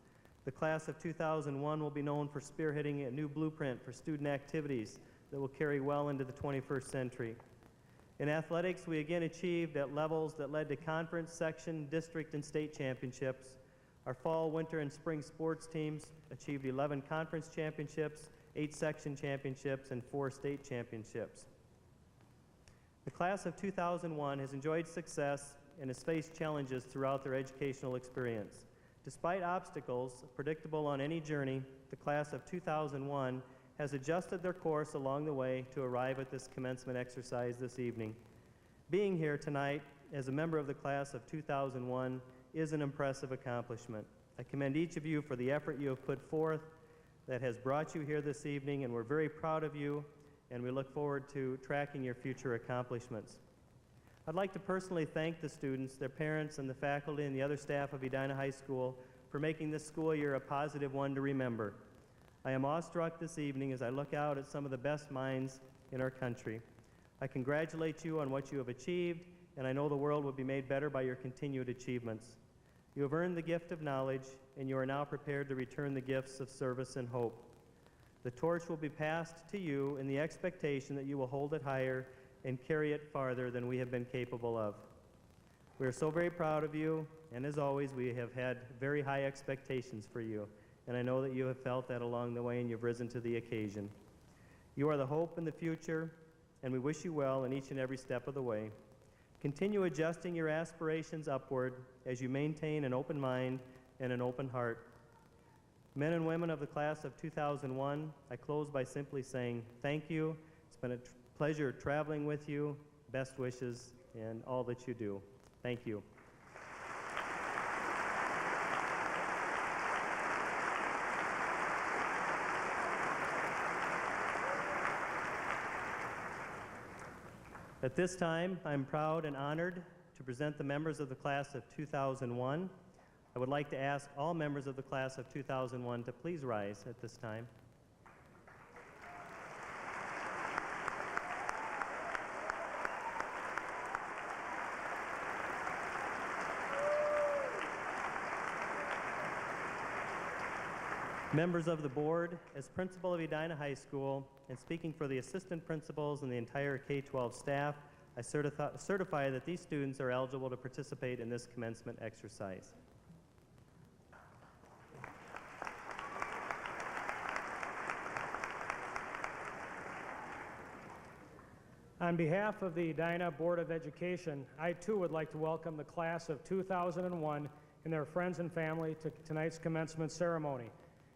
The class of 2001 will be known for spearheading a new blueprint for student activities that will carry well into the 21st century. In athletics, we again achieved at levels that led to conference, section, district, and state championships. Our fall, winter, and spring sports teams achieved 11 conference championships, 8 section championships, and 4 state championships. The class of 2001 has enjoyed success and has faced challenges throughout their educational experience. Despite obstacles predictable on any journey, the class of 2001 has adjusted their course along the way to arrive at this commencement exercise this evening. Being here tonight as a member of the class of 2001 is an impressive accomplishment. I commend each of you for the effort you have put forth that has brought you here this evening, and we're very proud of you, and we look forward to tracking your future accomplishments. I'd like to personally thank the students, their parents, and the faculty and the other staff of Edina High School for making this school year a positive one to remember. I am awestruck this evening as I look out at some of the best minds in our country. I congratulate you on what you have achieved, and I know the world will be made better by your continued achievements. You have earned the gift of knowledge, and you are now prepared to return the gifts of service and hope. The torch will be passed to you in the expectation that you will hold it higher and carry it farther than we have been capable of. We are so very proud of you, and as always, we have had very high expectations for you, and I know that you have felt that along the way and you've risen to the occasion. You are the hope in the future, and we wish you well in each and every step of the way. Continue adjusting your aspirations upward as you maintain an open mind and an open heart. Men and women of the class of 2001, I close by simply saying thank you. It's been a pleasure traveling with you. Best wishes in all that you do. Thank you. At this time, I'm proud and honored to present the members of the class of 2001. I would like to ask all members of the class of 2001 to please rise at this time. Members of the board, as principal of Edina High School, and speaking for the assistant principals and the entire K-12 staff, I certify that these students are eligible to participate in this commencement exercise. On behalf of the Edina Board of Education, I too would like to welcome the class of 2001 and their friends and family to tonight's commencement ceremony.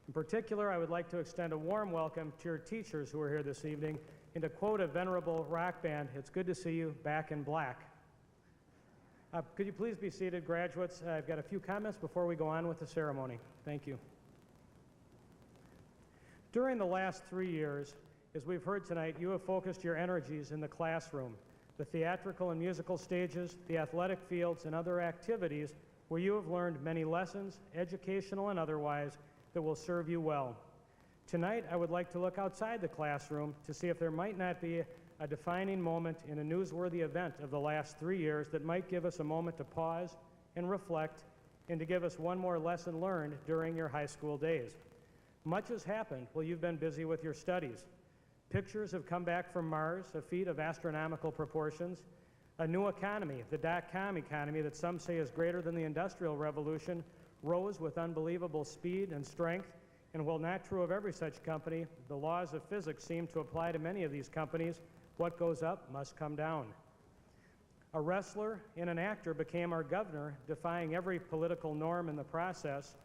In particular, I would like to extend a warm welcome to your teachers who are here this evening, and to quote a venerable rock band, "It's good to see you back in black." Could you please be seated, graduates? I've got a few comments before we go on with the ceremony. Thank you. During the last 3 years, as we've heard tonight, you have focused your energies in the classroom. the theatrical and musical stages, the athletic fields, and other activities where you have learned many lessons, educational and otherwise, that will serve you well. Tonight, I would like to look outside the classroom to see if there might not be a defining moment in a newsworthy event of the last 3 years that might give us a moment to pause and reflect and to give us one more lesson learned during your high school days. Much has happened while you've been busy with your studies. Pictures have come back from Mars, a feat of astronomical proportions. A new economy, the dot-com economy that some say is greater than the Industrial Revolution, rose with unbelievable speed and strength. And while not true of every such company, the laws of physics seem to apply to many of these companies. What goes up must come down. A wrestler and an actor became our governor, defying every political norm in the process.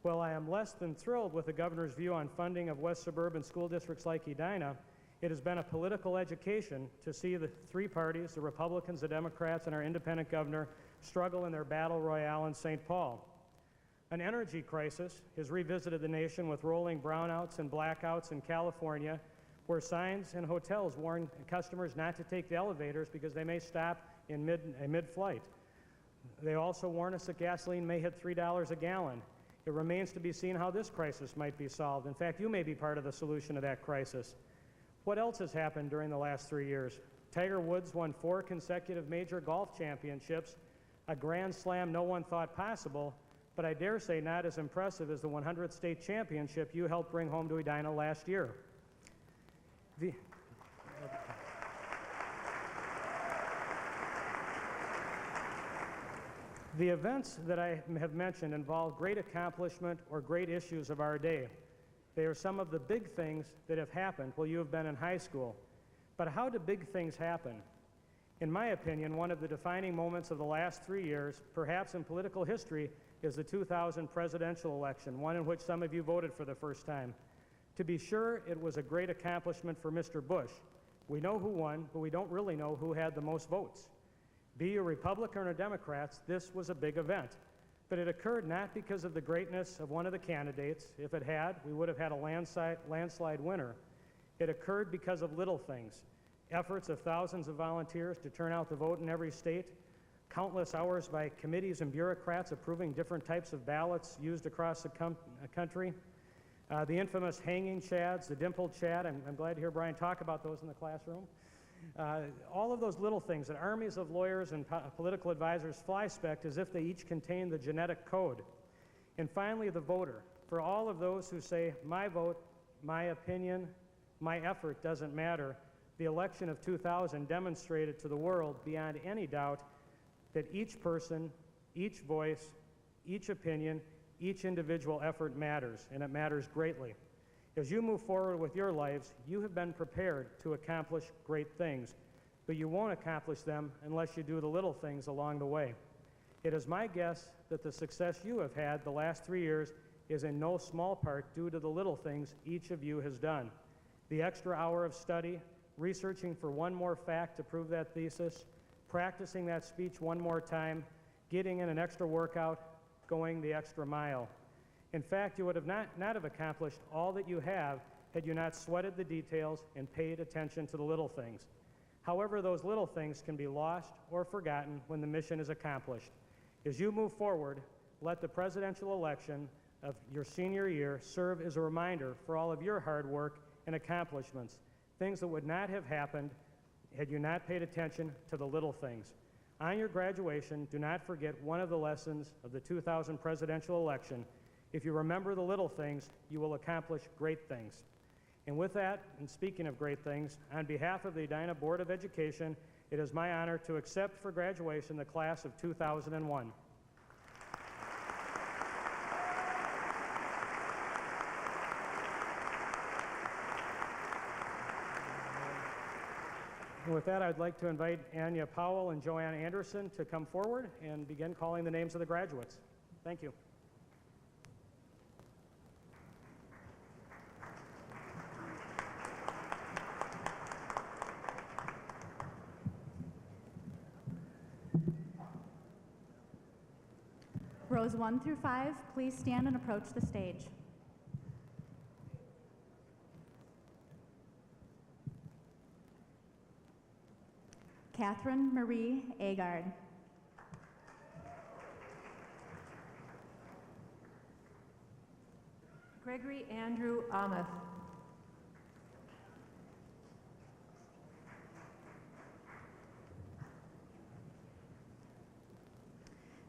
While I am less than thrilled with the governor's view on funding of West suburban school districts like Edina, it has been a political education to see the three parties, the Republicans, the Democrats, and our independent governor, struggle in their battle royale in St. Paul. An energy crisis has revisited the nation with rolling brownouts and blackouts in California, where signs and hotels warn customers not to take the elevators because they may stop in mid-flight. They also warn us that gasoline may hit $3 a gallon. It remains to be seen how this crisis might be solved. In fact, you may be part of the solution to that crisis. What else has happened during the last 3 years? Tiger Woods won 4 consecutive major golf championships, a grand slam no one thought possible, but I dare say not as impressive as the 100th state championship you helped bring home to Edina last year. The events that I have mentioned involve great accomplishment or great issues of our day. They are some of the big things that have happened while you have been in high school. But how do big things happen? In my opinion, one of the defining moments of the last 3 years, perhaps in political history, is the 2000 presidential election, one in which some of you voted for the first time. To be sure, it was a great accomplishment for Mr. Bush. We know who won, but we don't really know who had the most votes. Be you Republican or Democrats, this was a big event. But it occurred not because of the greatness of one of the candidates. If it had, we would have had a landslide winner. It occurred because of little things. Efforts of thousands of volunteers to turn out to vote in every state, countless hours by committees and bureaucrats approving different types of ballots used across the country, the infamous hanging chads, the dimpled chad. I'm glad to hear Brian talk about those in the classroom. All of those little things that armies of lawyers and political advisors flyspecked as if they each contained the genetic code. And finally, the voter. For all of those who say, my vote, my opinion, my effort doesn't matter, the election of 2000 demonstrated to the world beyond any doubt that each person, each voice, each opinion, each individual effort matters, and it matters greatly. As you move forward with your lives, you have been prepared to accomplish great things, but you won't accomplish them unless you do the little things along the way. It is my guess that the success you have had the last 3 years is in no small part due to the little things each of you has done. The extra hour of study, researching for one more fact to prove that thesis, practicing that speech one more time, getting in an extra workout, going the extra mile. In fact, you would have not have accomplished all that you have had you not sweated the details and paid attention to the little things. However, those little things can be lost or forgotten when the mission is accomplished. As you move forward, let the presidential election of your senior year serve as a reminder for all of your hard work and accomplishments, things that would not have happened had you not paid attention to the little things. On your graduation, do not forget one of the lessons of the 2000 presidential election. If you remember the little things, you will accomplish great things. And with that, and speaking of great things, on behalf of the Edina Board of Education, it is my honor to accept for graduation the class of 2001. And with that, I'd like to invite Anya Powell and Joanne Anderson to come forward and begin calling the names of the graduates. Thank you. Rows 1 through 5, please stand and approach the stage. Catherine Marie Agard. Gregory Andrew Amos.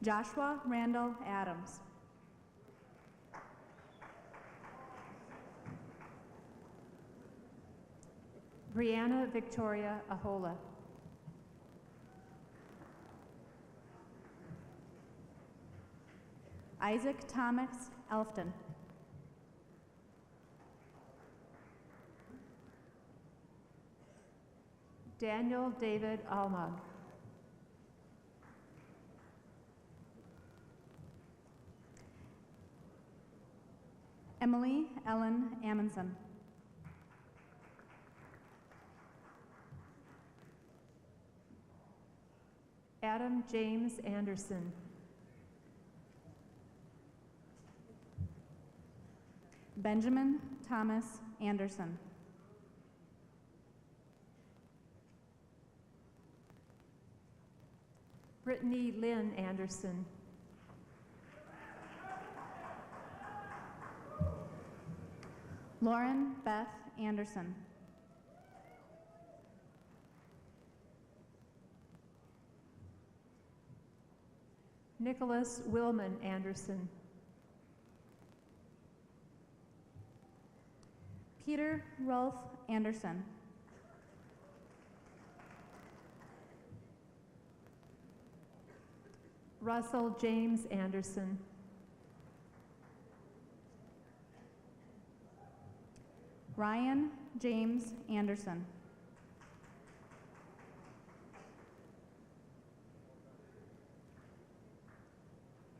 Joshua Randall Adams. Brianna Victoria Ahola. Isaac Thomas Elfton. Daniel David Almog. Emily Ellen Amundsen. Adam James Anderson. Benjamin Thomas Anderson. Brittany Lynn Anderson. Lauren Beth Anderson. Nicholas Willman Anderson. Peter Rolf Anderson. Russell James Anderson. Ryan James Anderson.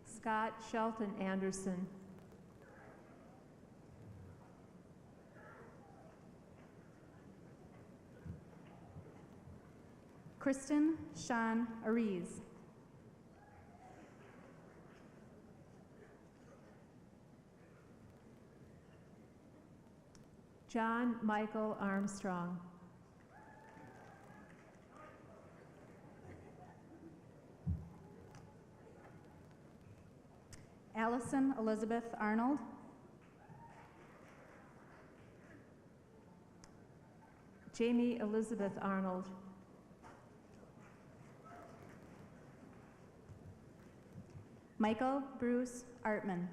Scott Shelton Anderson. Kristen Sean Ariz. John Michael Armstrong. Allison Elizabeth Arnold. Jamie Elizabeth Arnold. Michael Bruce Artman.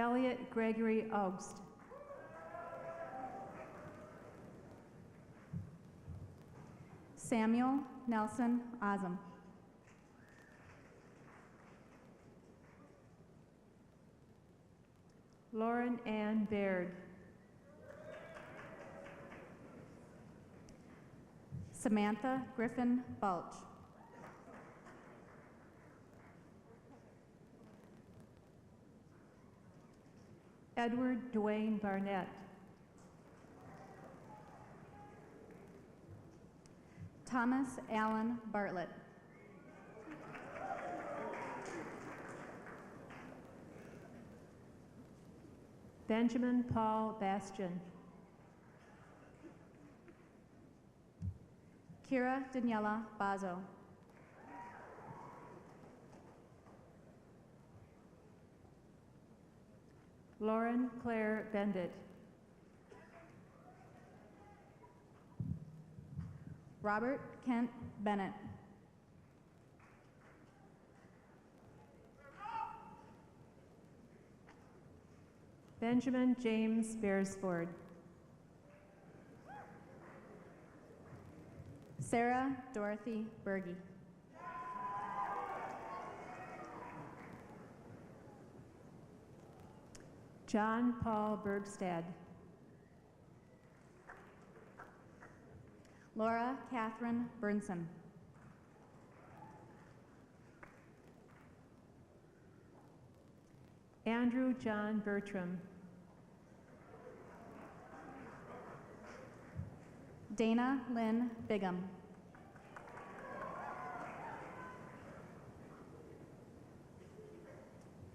Elliot Gregory Augst. Samuel Nelson Osm. Lauren Ann Baird. Samantha Griffin Balch. Edward Dwayne Barnett. Thomas Allen Bartlett. Benjamin Paul Bastian. Kira Daniela Bazo. Lauren Claire Bendit. Robert Kent Bennett. Benjamin James Beresford. Sarah Dorothy Berge. John Paul Bergstad. Laura Catherine Burnson. Andrew John Bertram. Dana Lynn Bigham.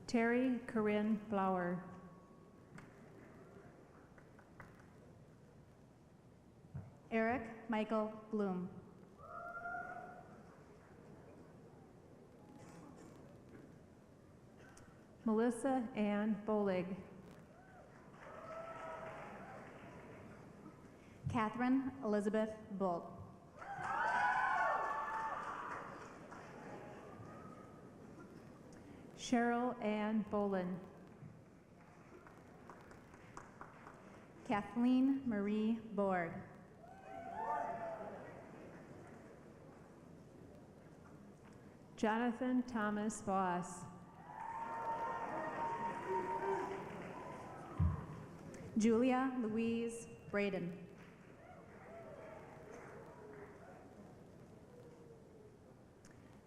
Terry Corinne Flower. Eric Michael Bloom. Melissa Ann Bolig. Catherine Elizabeth Bolt. Cheryl Ann Bolin. Kathleen Marie Board. Jonathan Thomas Voss. Julia Louise Braden.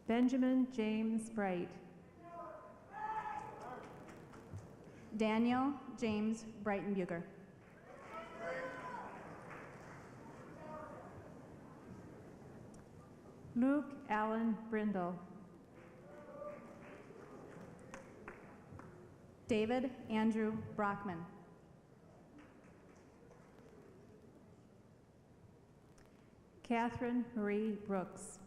Benjamin James Bright. Daniel James Breitenbuger. Luke Allen Brindle. David Andrew Brockman. Catherine Marie Brooks.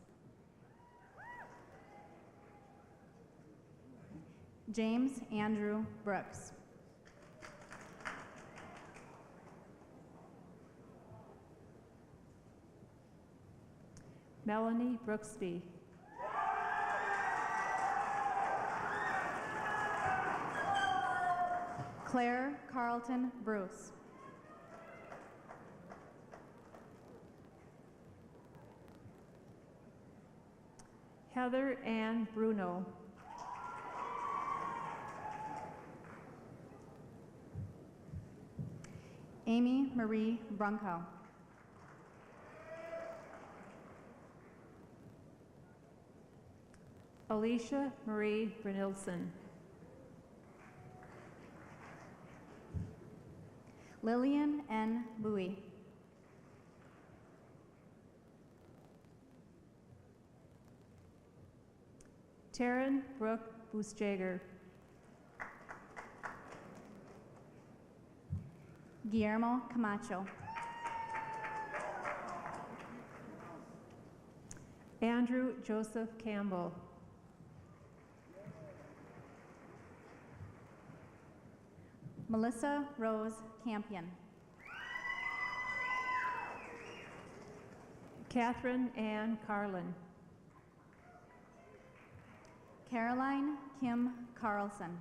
James Andrew Brooks. Melanie Brooksby. Claire Carlton Bruce. Heather Ann Bruno. Amy Marie Brunko. Alicia Marie Brynildson. Lillian N. Bowie. Taryn Brooke Boosjager. Guillermo Camacho. Andrew Joseph Campbell. Melissa Rose Campion. Catherine Ann Carlin. Caroline Kim Carlson.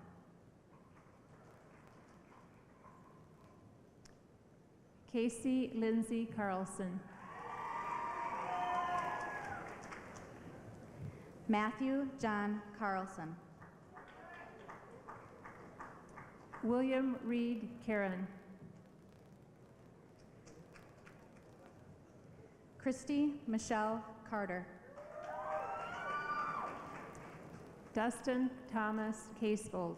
Casey Lindsay Carlson. Matthew John Carlson. William Reed Karen. Christy Michelle Carter. Dustin Thomas Casefold.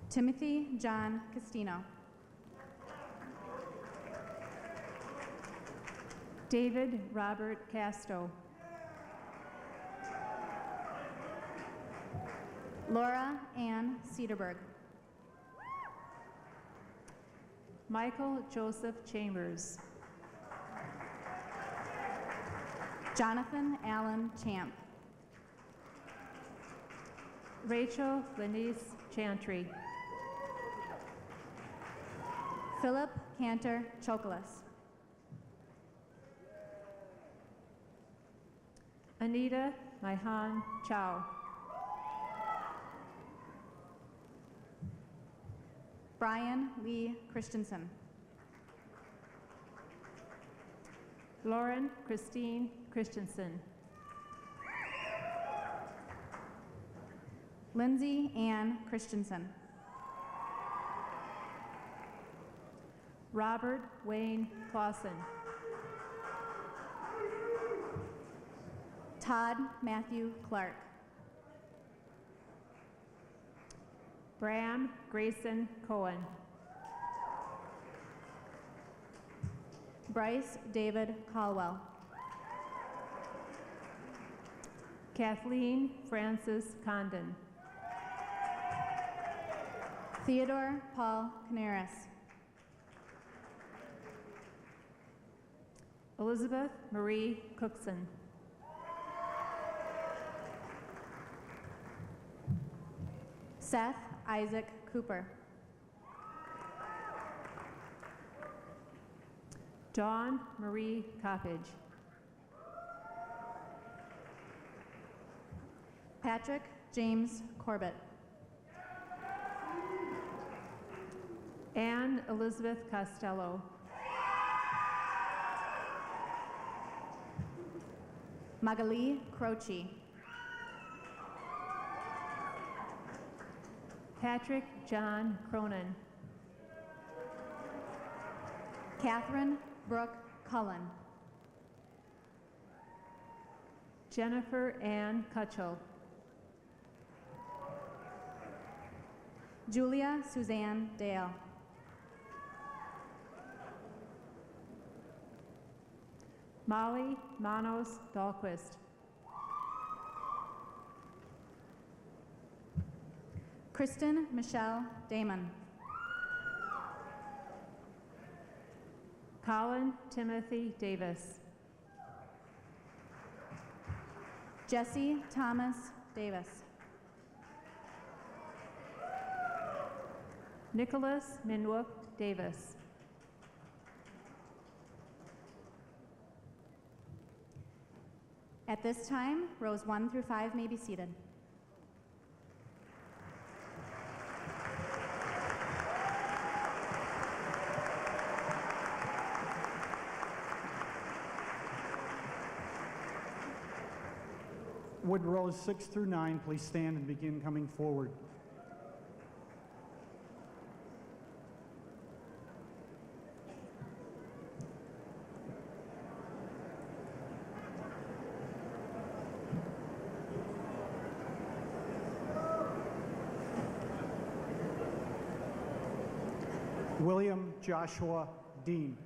Timothy John Castino. David Robert Casto. Laura Ann Cedarberg. Michael Joseph Chambers. Jonathan Allen Champ. Rachel Lenice Chantry. Philip Cantor Chocolas. Anita Maihan Chow. Brian Lee Christensen. Lauren Christine Christensen. Lindsay Ann Christensen. Robert Wayne Clausen. Todd Matthew Clark. Bram Grayson Cohen. Bryce David Caldwell. Kathleen Francis Condon. Theodore Paul Canaris. Elizabeth Marie Cookson. Seth Isaac Cooper. Dawn Marie Coppage. Patrick James Corbett. Anne Elizabeth Costello. Magali Croce. Patrick John Cronin. Catherine Brooke Cullen. Jennifer Ann Cutchell. Julia Suzanne Dale. Molly Manos Dahlquist. Kristen Michelle Damon. Colin Timothy Davis. Jesse Thomas Davis. Nicholas Minwook Davis. At this time, rows 1 through 5 may be seated. Would rows 6 through 9 please stand and begin coming forward? William Joshua Dean.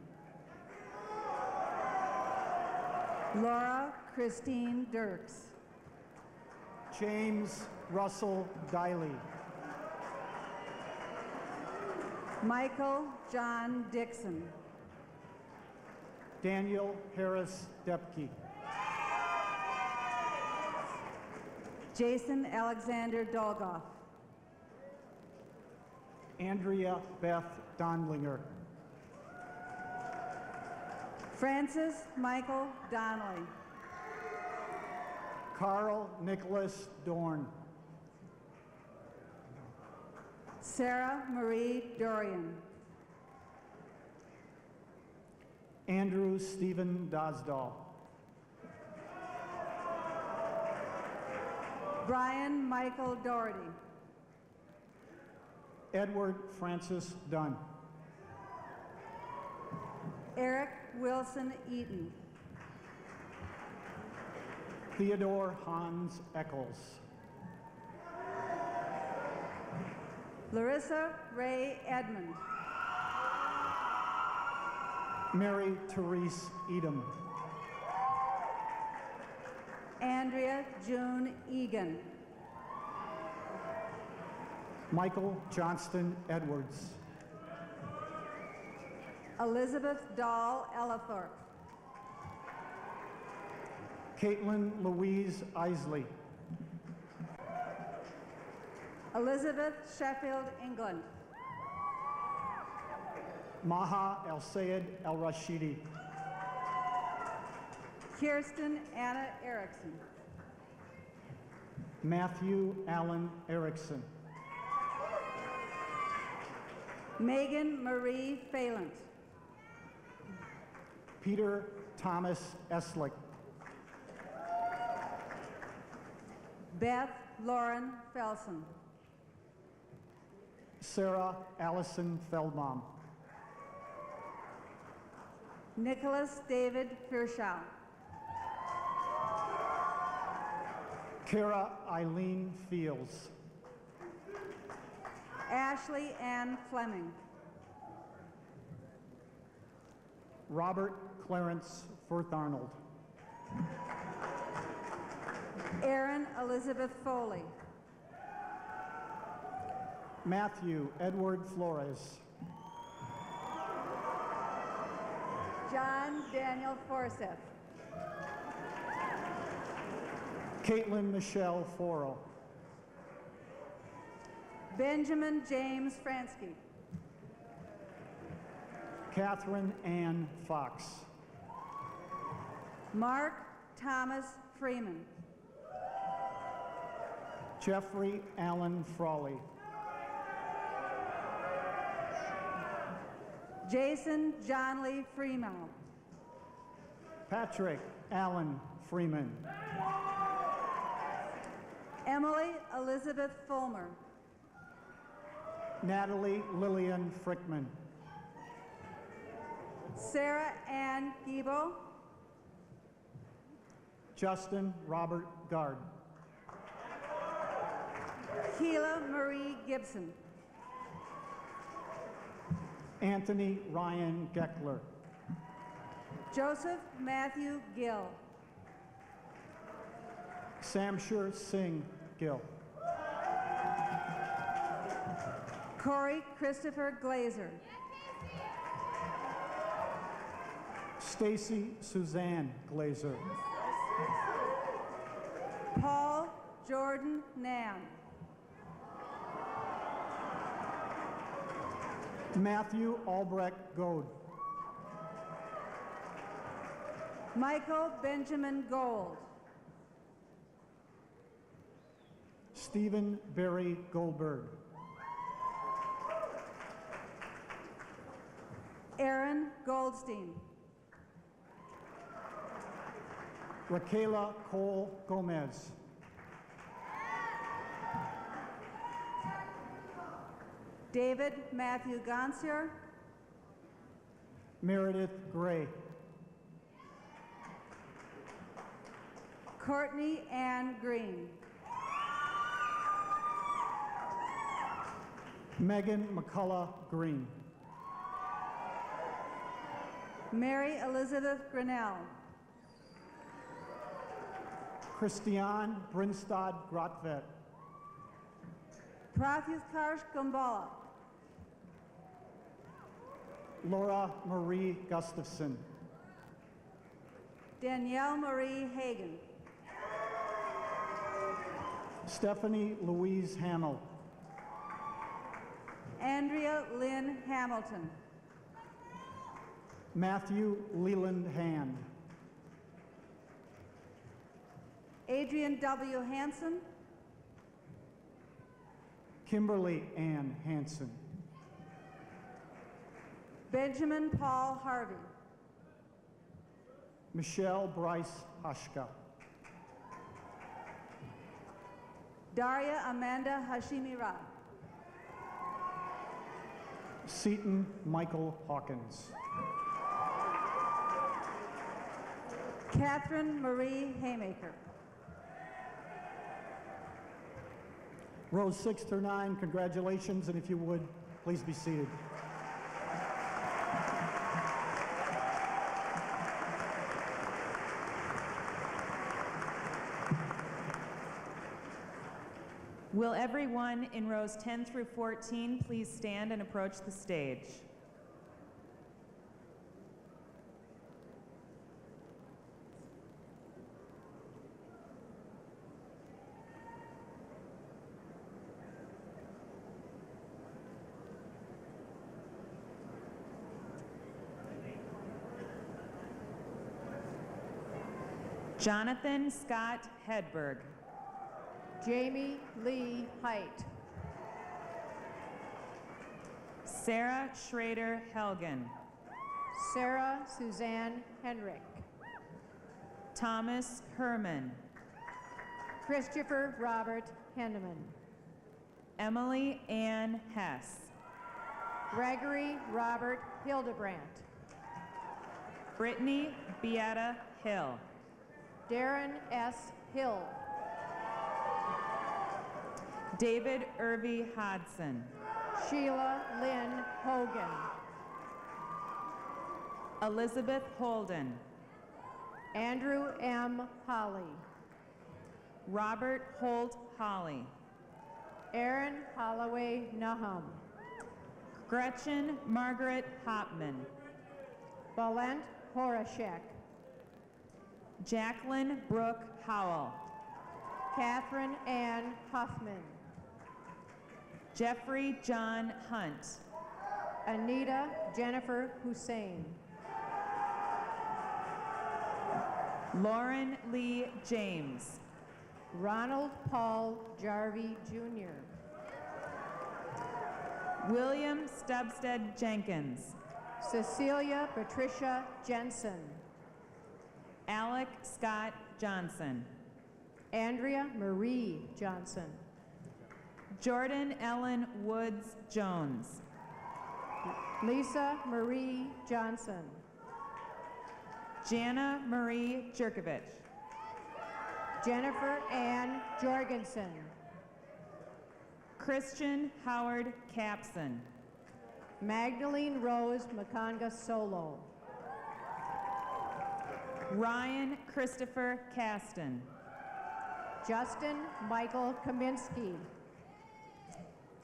Laura Christine Dirks. James Russell Diley. Michael John Dixon. Daniel Harris Depke. Jason Alexander Dolgoff. Andrea Beth Donlinger. Francis Michael Donnelly. Carl Nicholas Dorn. Sarah Marie Dorian. Andrew Stephen Dosdahl. Brian Michael Doherty. Edward Francis Dunn. Eric Wilson Eaton. Theodore Hans Eccles. Larissa Ray Edmond. Mary Therese Edom. Andrea June Egan. Michael Johnston Edwards. Elizabeth Dahl Ellithorpe. Caitlin Louise Isley. Elizabeth Sheffield England. Maha El Sayed El Rashidi. Kirsten Anna Erickson. Matthew Allen Erickson. Megan Marie Phelan. Peter Thomas Eslick. Beth Lauren Felsen. Sarah Allison Feldbaum. Nicholas David Firschow. Kara Eileen Fields. Ashley Ann Fleming. Robert Clarence Firth Arnold. Erin Elizabeth Foley. Matthew Edward Flores. John Daniel Forsyth. Caitlin Michelle Forrell. Benjamin James Fransky. Catherine Ann Fox. Mark Thomas Freeman. Jeffrey Allen Frawley. Jason John Lee Freeman. Patrick Allen Freeman. Emily Elizabeth Fulmer. Natalie Lillian Frickman. Sarah Ann Giebel. Justin Robert Gard. Keela Marie Gibson. Anthony Ryan Geckler. Joseph Matthew Gill. Samshir Singh Gill. Corey Christopher Glazer. Stacy Suzanne Glazer. Paul Jordan Nan. Matthew Albrecht Goad. Michael Benjamin Gold. Stephen Barry Goldberg. Aaron Goldstein. Raquela Cole Gomez. David Matthew Gonsier. Meredith Gray. Courtney Ann Green. Megan McCullough Green. Mary Elizabeth Grinnell. Christiane Brinstad Grotvet. Pratyuthkarsh Gumbala. Laura Marie Gustafson. Danielle Marie Hagan. Stephanie Louise Hamill. Andrea Lynn Hamilton. Matthew Leland Hand. Adrian W. Hansen. Kimberly Ann Hanson. Benjamin Paul Harvey. Michelle Bryce Hashka. Daria Amanda Hashimira. Seaton Michael Hawkins. Catherine Marie Haymaker. Rows 6 through 9, congratulations, and if you would, please be seated. Will everyone in rows 10 through 14 please stand and approach the stage? Jonathan Scott Hedberg. Jamie Lee Height. Sarah Schrader Helgen. Sarah Suzanne Henrik. Thomas Herman. Christopher Robert Hendeman. Emily Ann Hess. Gregory Robert Hildebrandt. Brittany Beata Hill. Darren S. Hill. David Irvie Hodson. Sheila Lynn Hogan. Elizabeth Holden. Andrew M. Holly. Robert Holt Holly. Aaron Holloway Nahum. Gretchen Margaret Hopman. Valent Horashek. Jacqueline Brooke Howell. Catherine Ann Huffman. Jeffrey John Hunt. Anita Jennifer Hussein. Lauren Lee James. Ronald Paul Jarvie Jr. William Stubstead Jenkins. Cecilia Patricia Jensen. Alec Scott Johnson. Andrea Marie Johnson. Jordan Ellen Woods Jones. Lisa Marie Johnson. Jana Marie Jerkovich. Jennifer Ann Jorgensen. Christian Howard Capson. Magdalene Rose Makanga Solo. Ryan Christopher Caston. Justin Michael Kaminsky.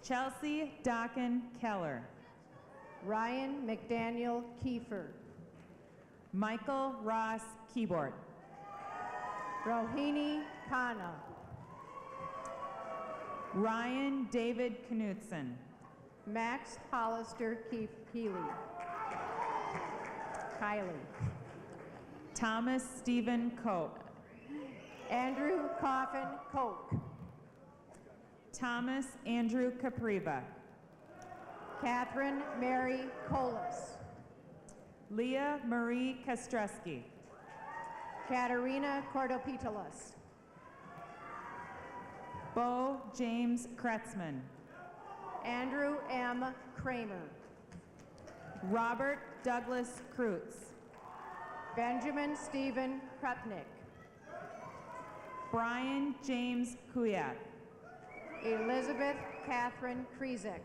Chelsea Docken Keller. Ryan McDaniel Kiefer. Michael Ross Keyboard. Rohini Khanna. Ryan David Knutson. Max Hollister Keeley. Kylie. Thomas Stephen Cope. Andrew Coffin Koch. Thomas Andrew Capriva. Catherine Mary Colas. Leah Marie Kostreski. Katerina Cordopitalos. Bo James Kretzman. Andrew M. Kramer. Robert Douglas Kreutz. Benjamin Stephen Krupnik. Brian James Kuyat. Elizabeth Catherine Krizek.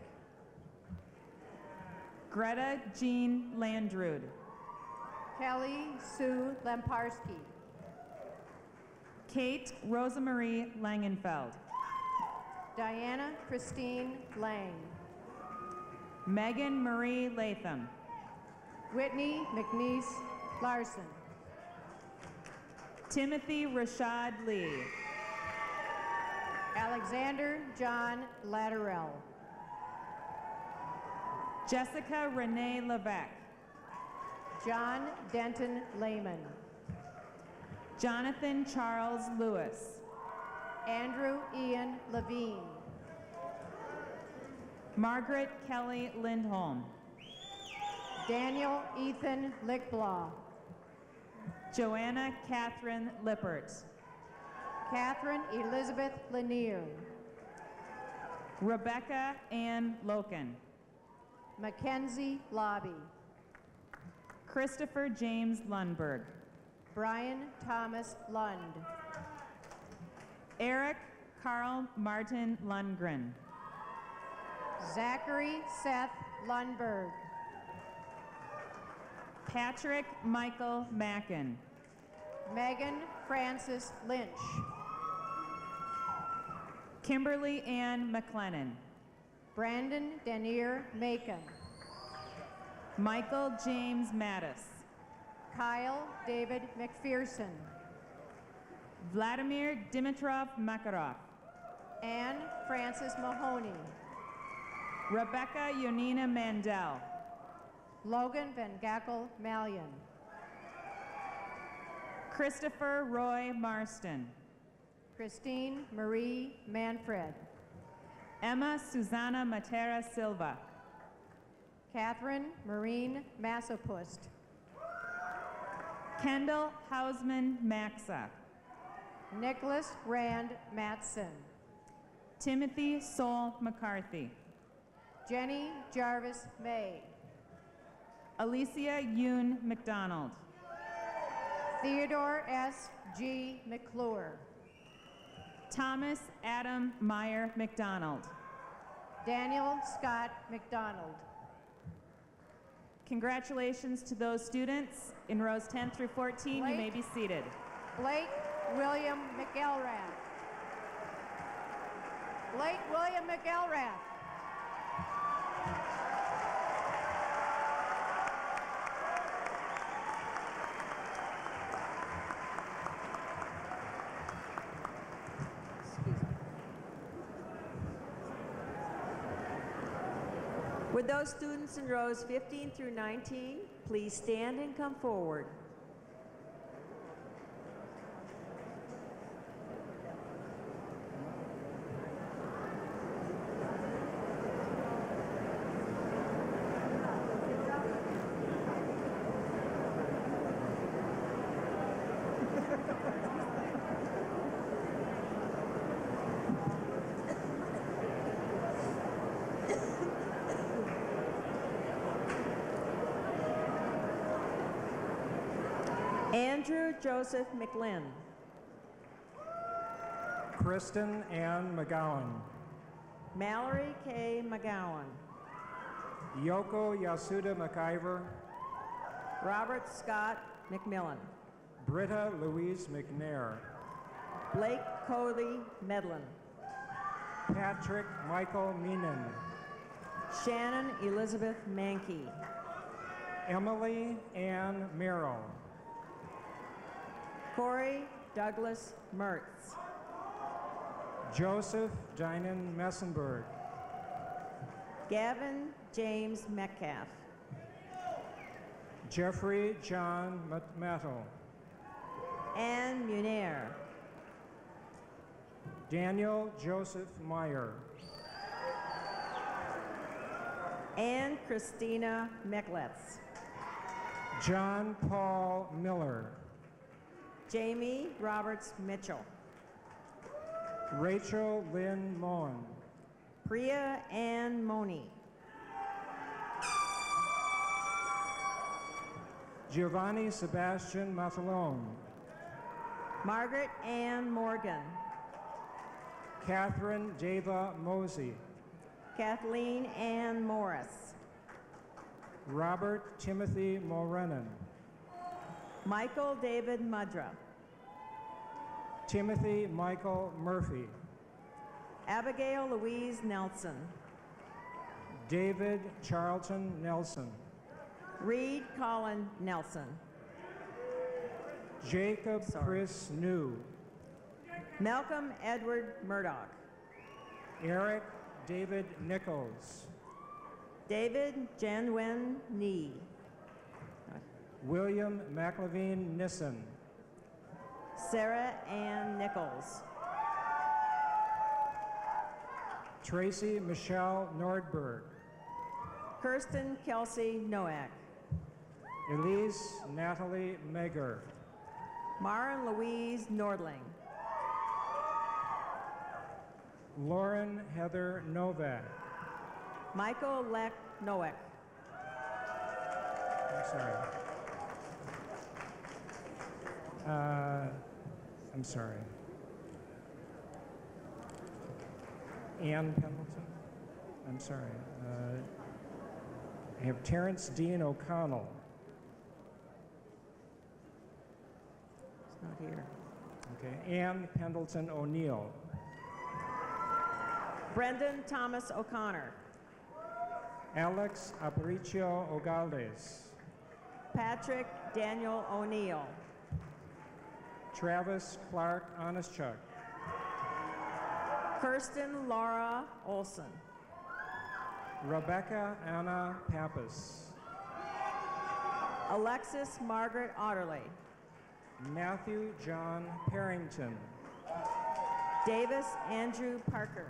Greta Jean Landrud. Kelly Sue Lemparski. Kate Rosemarie Langenfeld. Diana Christine Lang. Megan Marie Latham. Whitney McNeese Larson. Timothy Rashad Lee. Alexander John Latterell. Jessica Renee Levesque. John Denton Lehman. Jonathan Charles Lewis. Andrew Ian Levine. Margaret Kelly Lindholm. Daniel Ethan Lickblaw. Joanna Catherine Lippert. Catherine Elizabeth Lanier. Rebecca Ann Loken. Mackenzie Lobby. Christopher James Lundberg. Brian Thomas Lund. Eric Carl Martin Lundgren. Zachary Seth Lundberg. Patrick Michael Mackin. Megan Francis Lynch. Kimberly Ann McLennan. Brandon Denier Macon. Michael James Mattis. Kyle David McPherson. Vladimir Dimitrov Makarov. Anne Francis Mahoney. Rebecca Yonina Mandel. Logan Van Gackel Mallion. Christopher Roy Marston. Christine Marie Manfred. Emma Susanna Matera Silva. Catherine Marine Massopust. Kendall Hausman Maxa. Nicholas Rand Matson. Timothy Sol McCarthy. Jenny Jarvis May. Alicia Yoon McDonald. Theodore S. G. McClure. Thomas Adam Meyer McDonald. Daniel Scott McDonald. Congratulations to those students in rows 10 through 14. Blake, you may be seated. Blake William McElrath. Blake William McElrath. Would those students in rows 15 through 19 please stand and come forward? Andrew Joseph McLinn. Kristen Ann McGowan. Mallory K. McGowan. Yoko Yasuda McIver. Robert Scott McMillan. Britta Louise McNair. Blake Cody Medlin. Patrick Michael Meenan. Shannon Elizabeth Mankey. Emily Ann Merrill. Corey Douglas Mertz. Joseph Dinan Messenberg. Gavin James Metcalf. Jeffrey John Mattel. Ann Munir. Daniel Joseph Meyer. Ann Christina Mekletz. John Paul Miller. Jamie Roberts Mitchell. Rachel Lynn Moen. Priya Ann Moni. Giovanni Sebastian Matalone. Margaret Ann Morgan. Catherine Deva Mosey. Kathleen Ann Morris. Robert Timothy Morenin. Michael David Mudra. Timothy Michael Murphy. Abigail Louise Nelson. David Charlton Nelson. Reed Colin Nelson. Jacob Chris New. Malcolm Edward Murdoch. Eric David Nichols. David Janwen Nee. William McLevine Nissen. Sarah Ann Nichols. Tracy Michelle Nordberg. Kirsten Kelsey Noack. Elise Natalie Meger. Maren Louise Nordling. Lauren Heather Novak. Michael Leck Noack. I'm sorry. I'm sorry. Ann Pendleton. I'm sorry. I have Terrence Dean O'Connell. It's not here. Okay. Ann Pendleton O'Neill. Brendan Thomas O'Connor. Alex Aparicio Ogaldes. Patrick Daniel O'Neill. Travis Clark Onischuk. Kirsten Laura Olson. Rebecca Anna Pappas. Alexis Margaret Otterly. Matthew John Parrington. Davis Andrew Parker.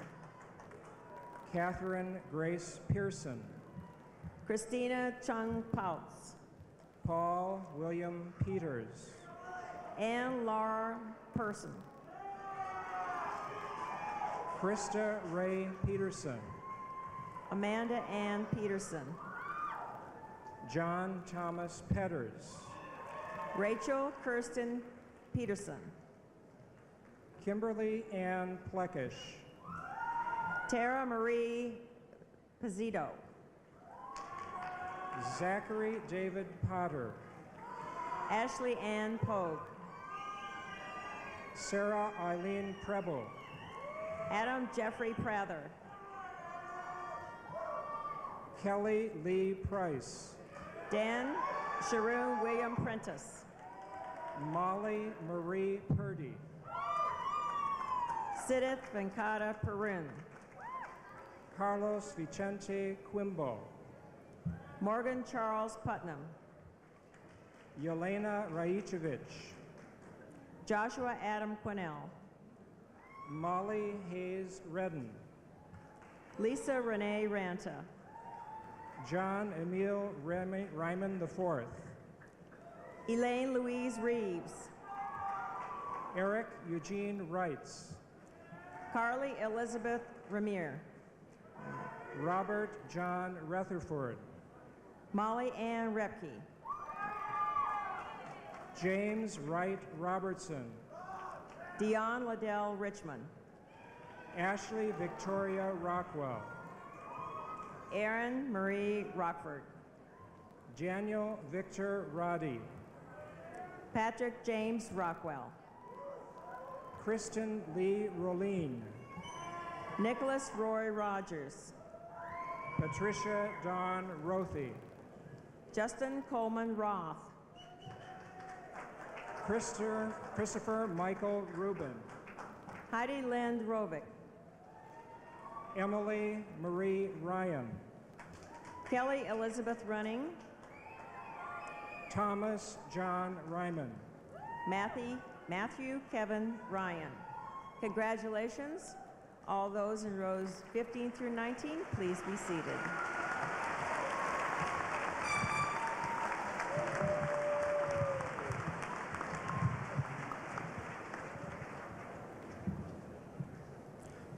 Catherine Grace Pearson. Christina Chung Pouts. Paul William Peters. Ann Laura Person. Krista Ray Peterson. Amanda Ann Peterson. John Thomas Petters. Rachel Kirsten Peterson. Kimberly Ann Plekish. Tara Marie Pizzito. Zachary David Potter. Ashley Ann Pogue. Sarah Eileen Preble. Adam Jeffrey Prather. Kelly Lee Price. Dan Sharoon William Prentice. Molly Marie Purdy. Siddharth Venkata Perun. Carlos Vicente Quimbo. Morgan Charles Putnam. Yelena Raichevich. Joshua Adam Quinnell. Molly Hayes Redden. Lisa Renee Ranta. John Emil Ryman IV. Elaine Louise Reeves. Eric Eugene Wrights. Carly Elizabeth Ramir. Robert John Rutherford. Molly Ann Repke. James Wright Robertson. Dion Liddell Richmond. Ashley Victoria Rockwell. Erin Marie Rockford. Daniel Victor Roddy. Patrick James Rockwell. Kristen Lee Roline. Nicholas Roy Rogers. Patricia Dawn Rothy. Justin Coleman Roth. Christopher Michael Rubin. Heidi Lind Rovick. Emily Marie Ryan. Kelly Elizabeth Running. Thomas John Ryman. Matthew Kevin Ryan. Congratulations. All those in rows 15 through 19, please be seated.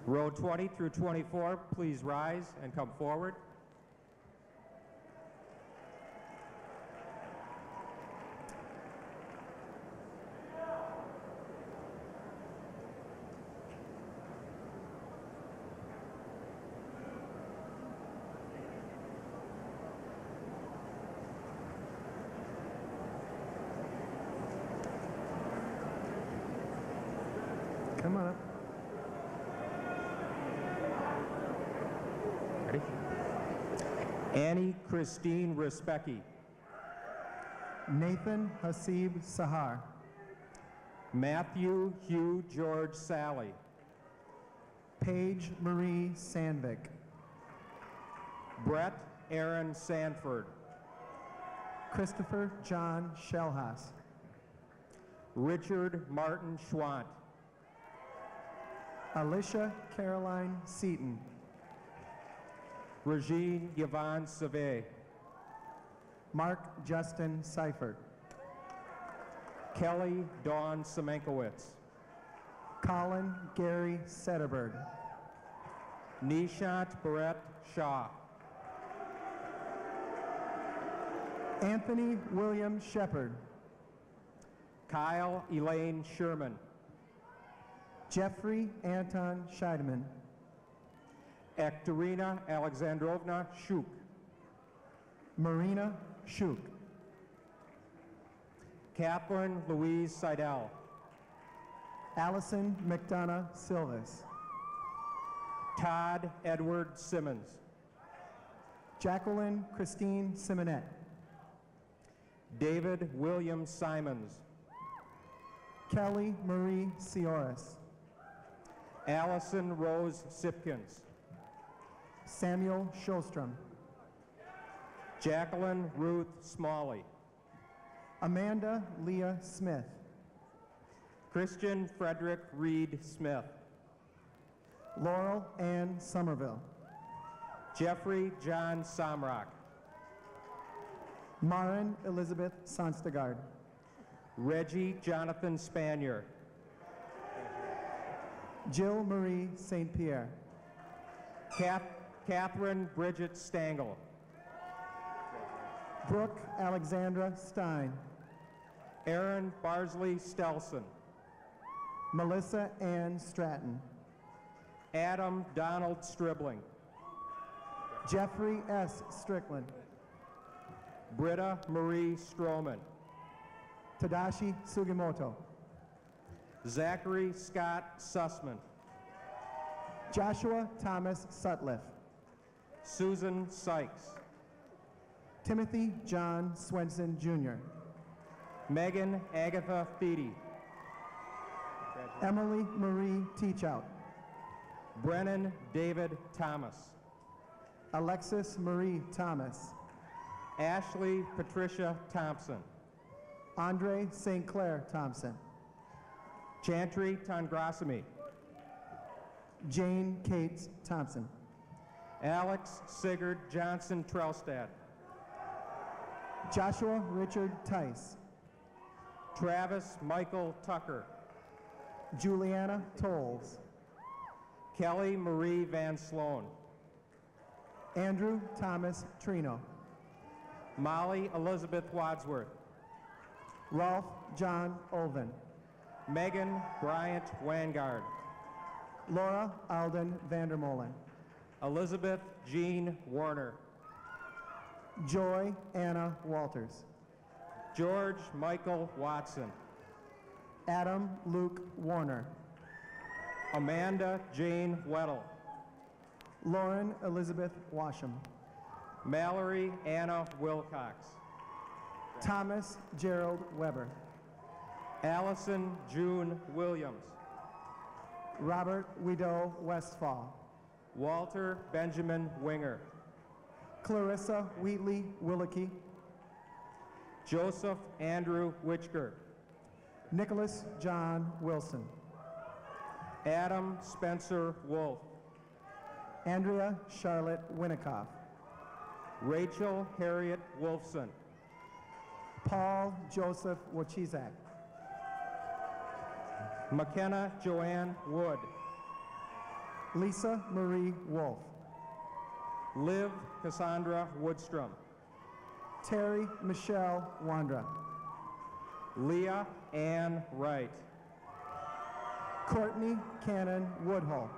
Row 20 through 24, please rise and come forward. Come on up. Ready? Annie Christine Respecki. Nathan Hasib Sahar. Matthew Hugh George Sally. Paige Marie Sandvik. Brett Aaron Sanford. Christopher John Shellhaas. Richard Martin Schwant. Alicia Caroline Seaton. Regine Yvonne Save. Mark Justin Seifert. Kelly Dawn Semenkowitz. Colin Gary Sederberg. Nishant Barrett Shaw. Anthony William Shepard. Kyle Elaine Sherman. Jeffrey Anton Scheidemann. Ekterina Alexandrovna Shuk. Marina Shuk. Catherine Louise Seidel. Allison McDonough Silvis. Todd Edward Simmons. Jacqueline Christine Simonet. David William Simons. Kelly Marie Sioris. Allison Rose Sipkins. Samuel Shostrom. Jacqueline Ruth Smalley. Amanda Leah Smith. Christian Frederick Reed Smith. Laurel Ann Somerville. Jeffrey John Samrock. Maren Elizabeth Sonstegard. Reggie Jonathan Spanier. Jill Marie St. Pierre. Catherine Bridget Stangl. Brooke Alexandra Stein. Aaron Barsley Stelson. Melissa Ann Stratton. Adam Donald Stribling. Jeffrey S. Strickland. Britta Marie Stroman. Tadashi Sugimoto. Zachary Scott Sussman. Joshua Thomas Sutliff. Susan Sykes. Timothy John Swenson Jr. Megan Agatha Feedy. Emily Marie Teachout. Brennan David Thomas. Alexis Marie Thomas. Ashley Patricia Thompson. Andre St. Clair Thompson. Chantry Tangrasamy. Jane Cates Thompson. Alex Sigurd Johnson Trelstad. Joshua Richard Tice. Travis Michael Tucker. Juliana Tolles. Kelly Marie Van Sloan. Andrew Thomas Trino. Molly Elizabeth Wadsworth. Rolf John Olvin. Megan Bryant Wangard. Laura Alden Vandermolen. Elizabeth Jean Warner. Joy Anna Walters. George Michael Watson. Adam Luke Warner. Amanda Jane Weddle. Lauren Elizabeth Washam. Mallory Anna Wilcox. Thomas Gerald Weber. Allison June Williams. Robert Widow Westfall. Walter Benjamin Winger. Clarissa Wheatley Willicke. Joseph Andrew Witchker. Nicholas John Wilson. Adam Spencer Wolf. Andrea Charlotte Winikoff. Rachel Harriet Wolfson. Paul Joseph Wachizak. McKenna Joanne Wood. Lisa Marie Wolf. Liv Cassandra Woodstrom. Terry Michelle Wandra. Leah Ann Wright. Courtney Cannon Woodhull.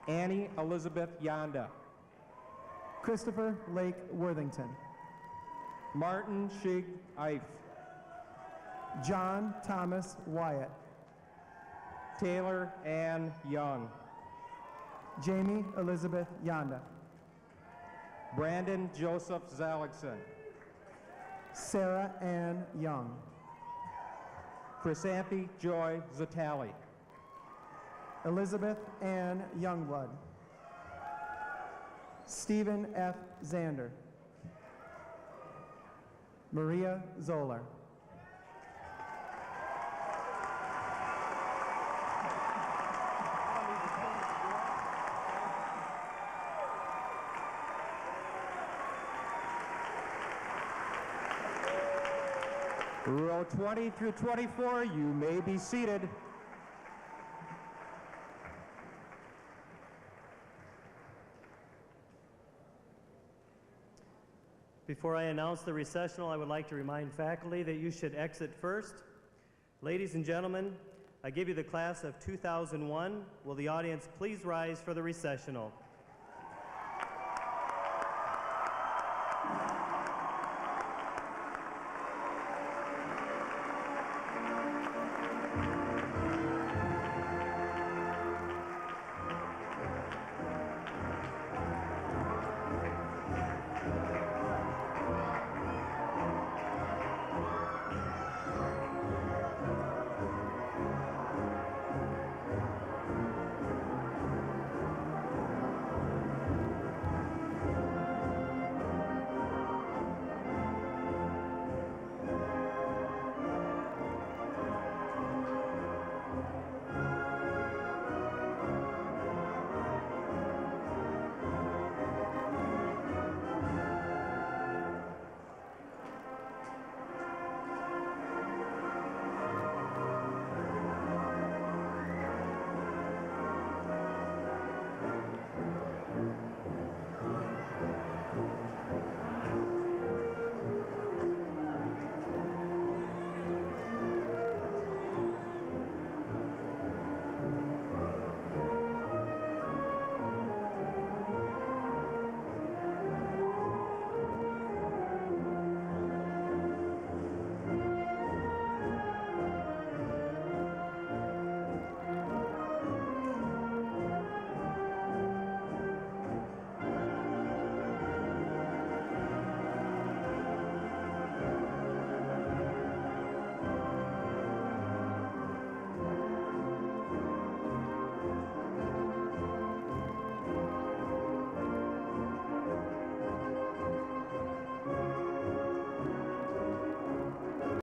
Annie Elizabeth Yonda. Christopher Lake Worthington. Martin Shig Ife. John Thomas Wyatt. Taylor Ann Young. Jamie Elizabeth Yonda. Brandon Joseph Zaligson. Sarah Ann Young. Chrysanthi Joy Zatali. Elizabeth Ann Youngblood. Stephen F. Zander. Maria Zoller. Row 20 through 24, you may be seated. Before I announce the recessional, I would like to remind faculty that you should exit first. Ladies and gentlemen, I give you the class of 2001. Will the audience please rise for the recessional?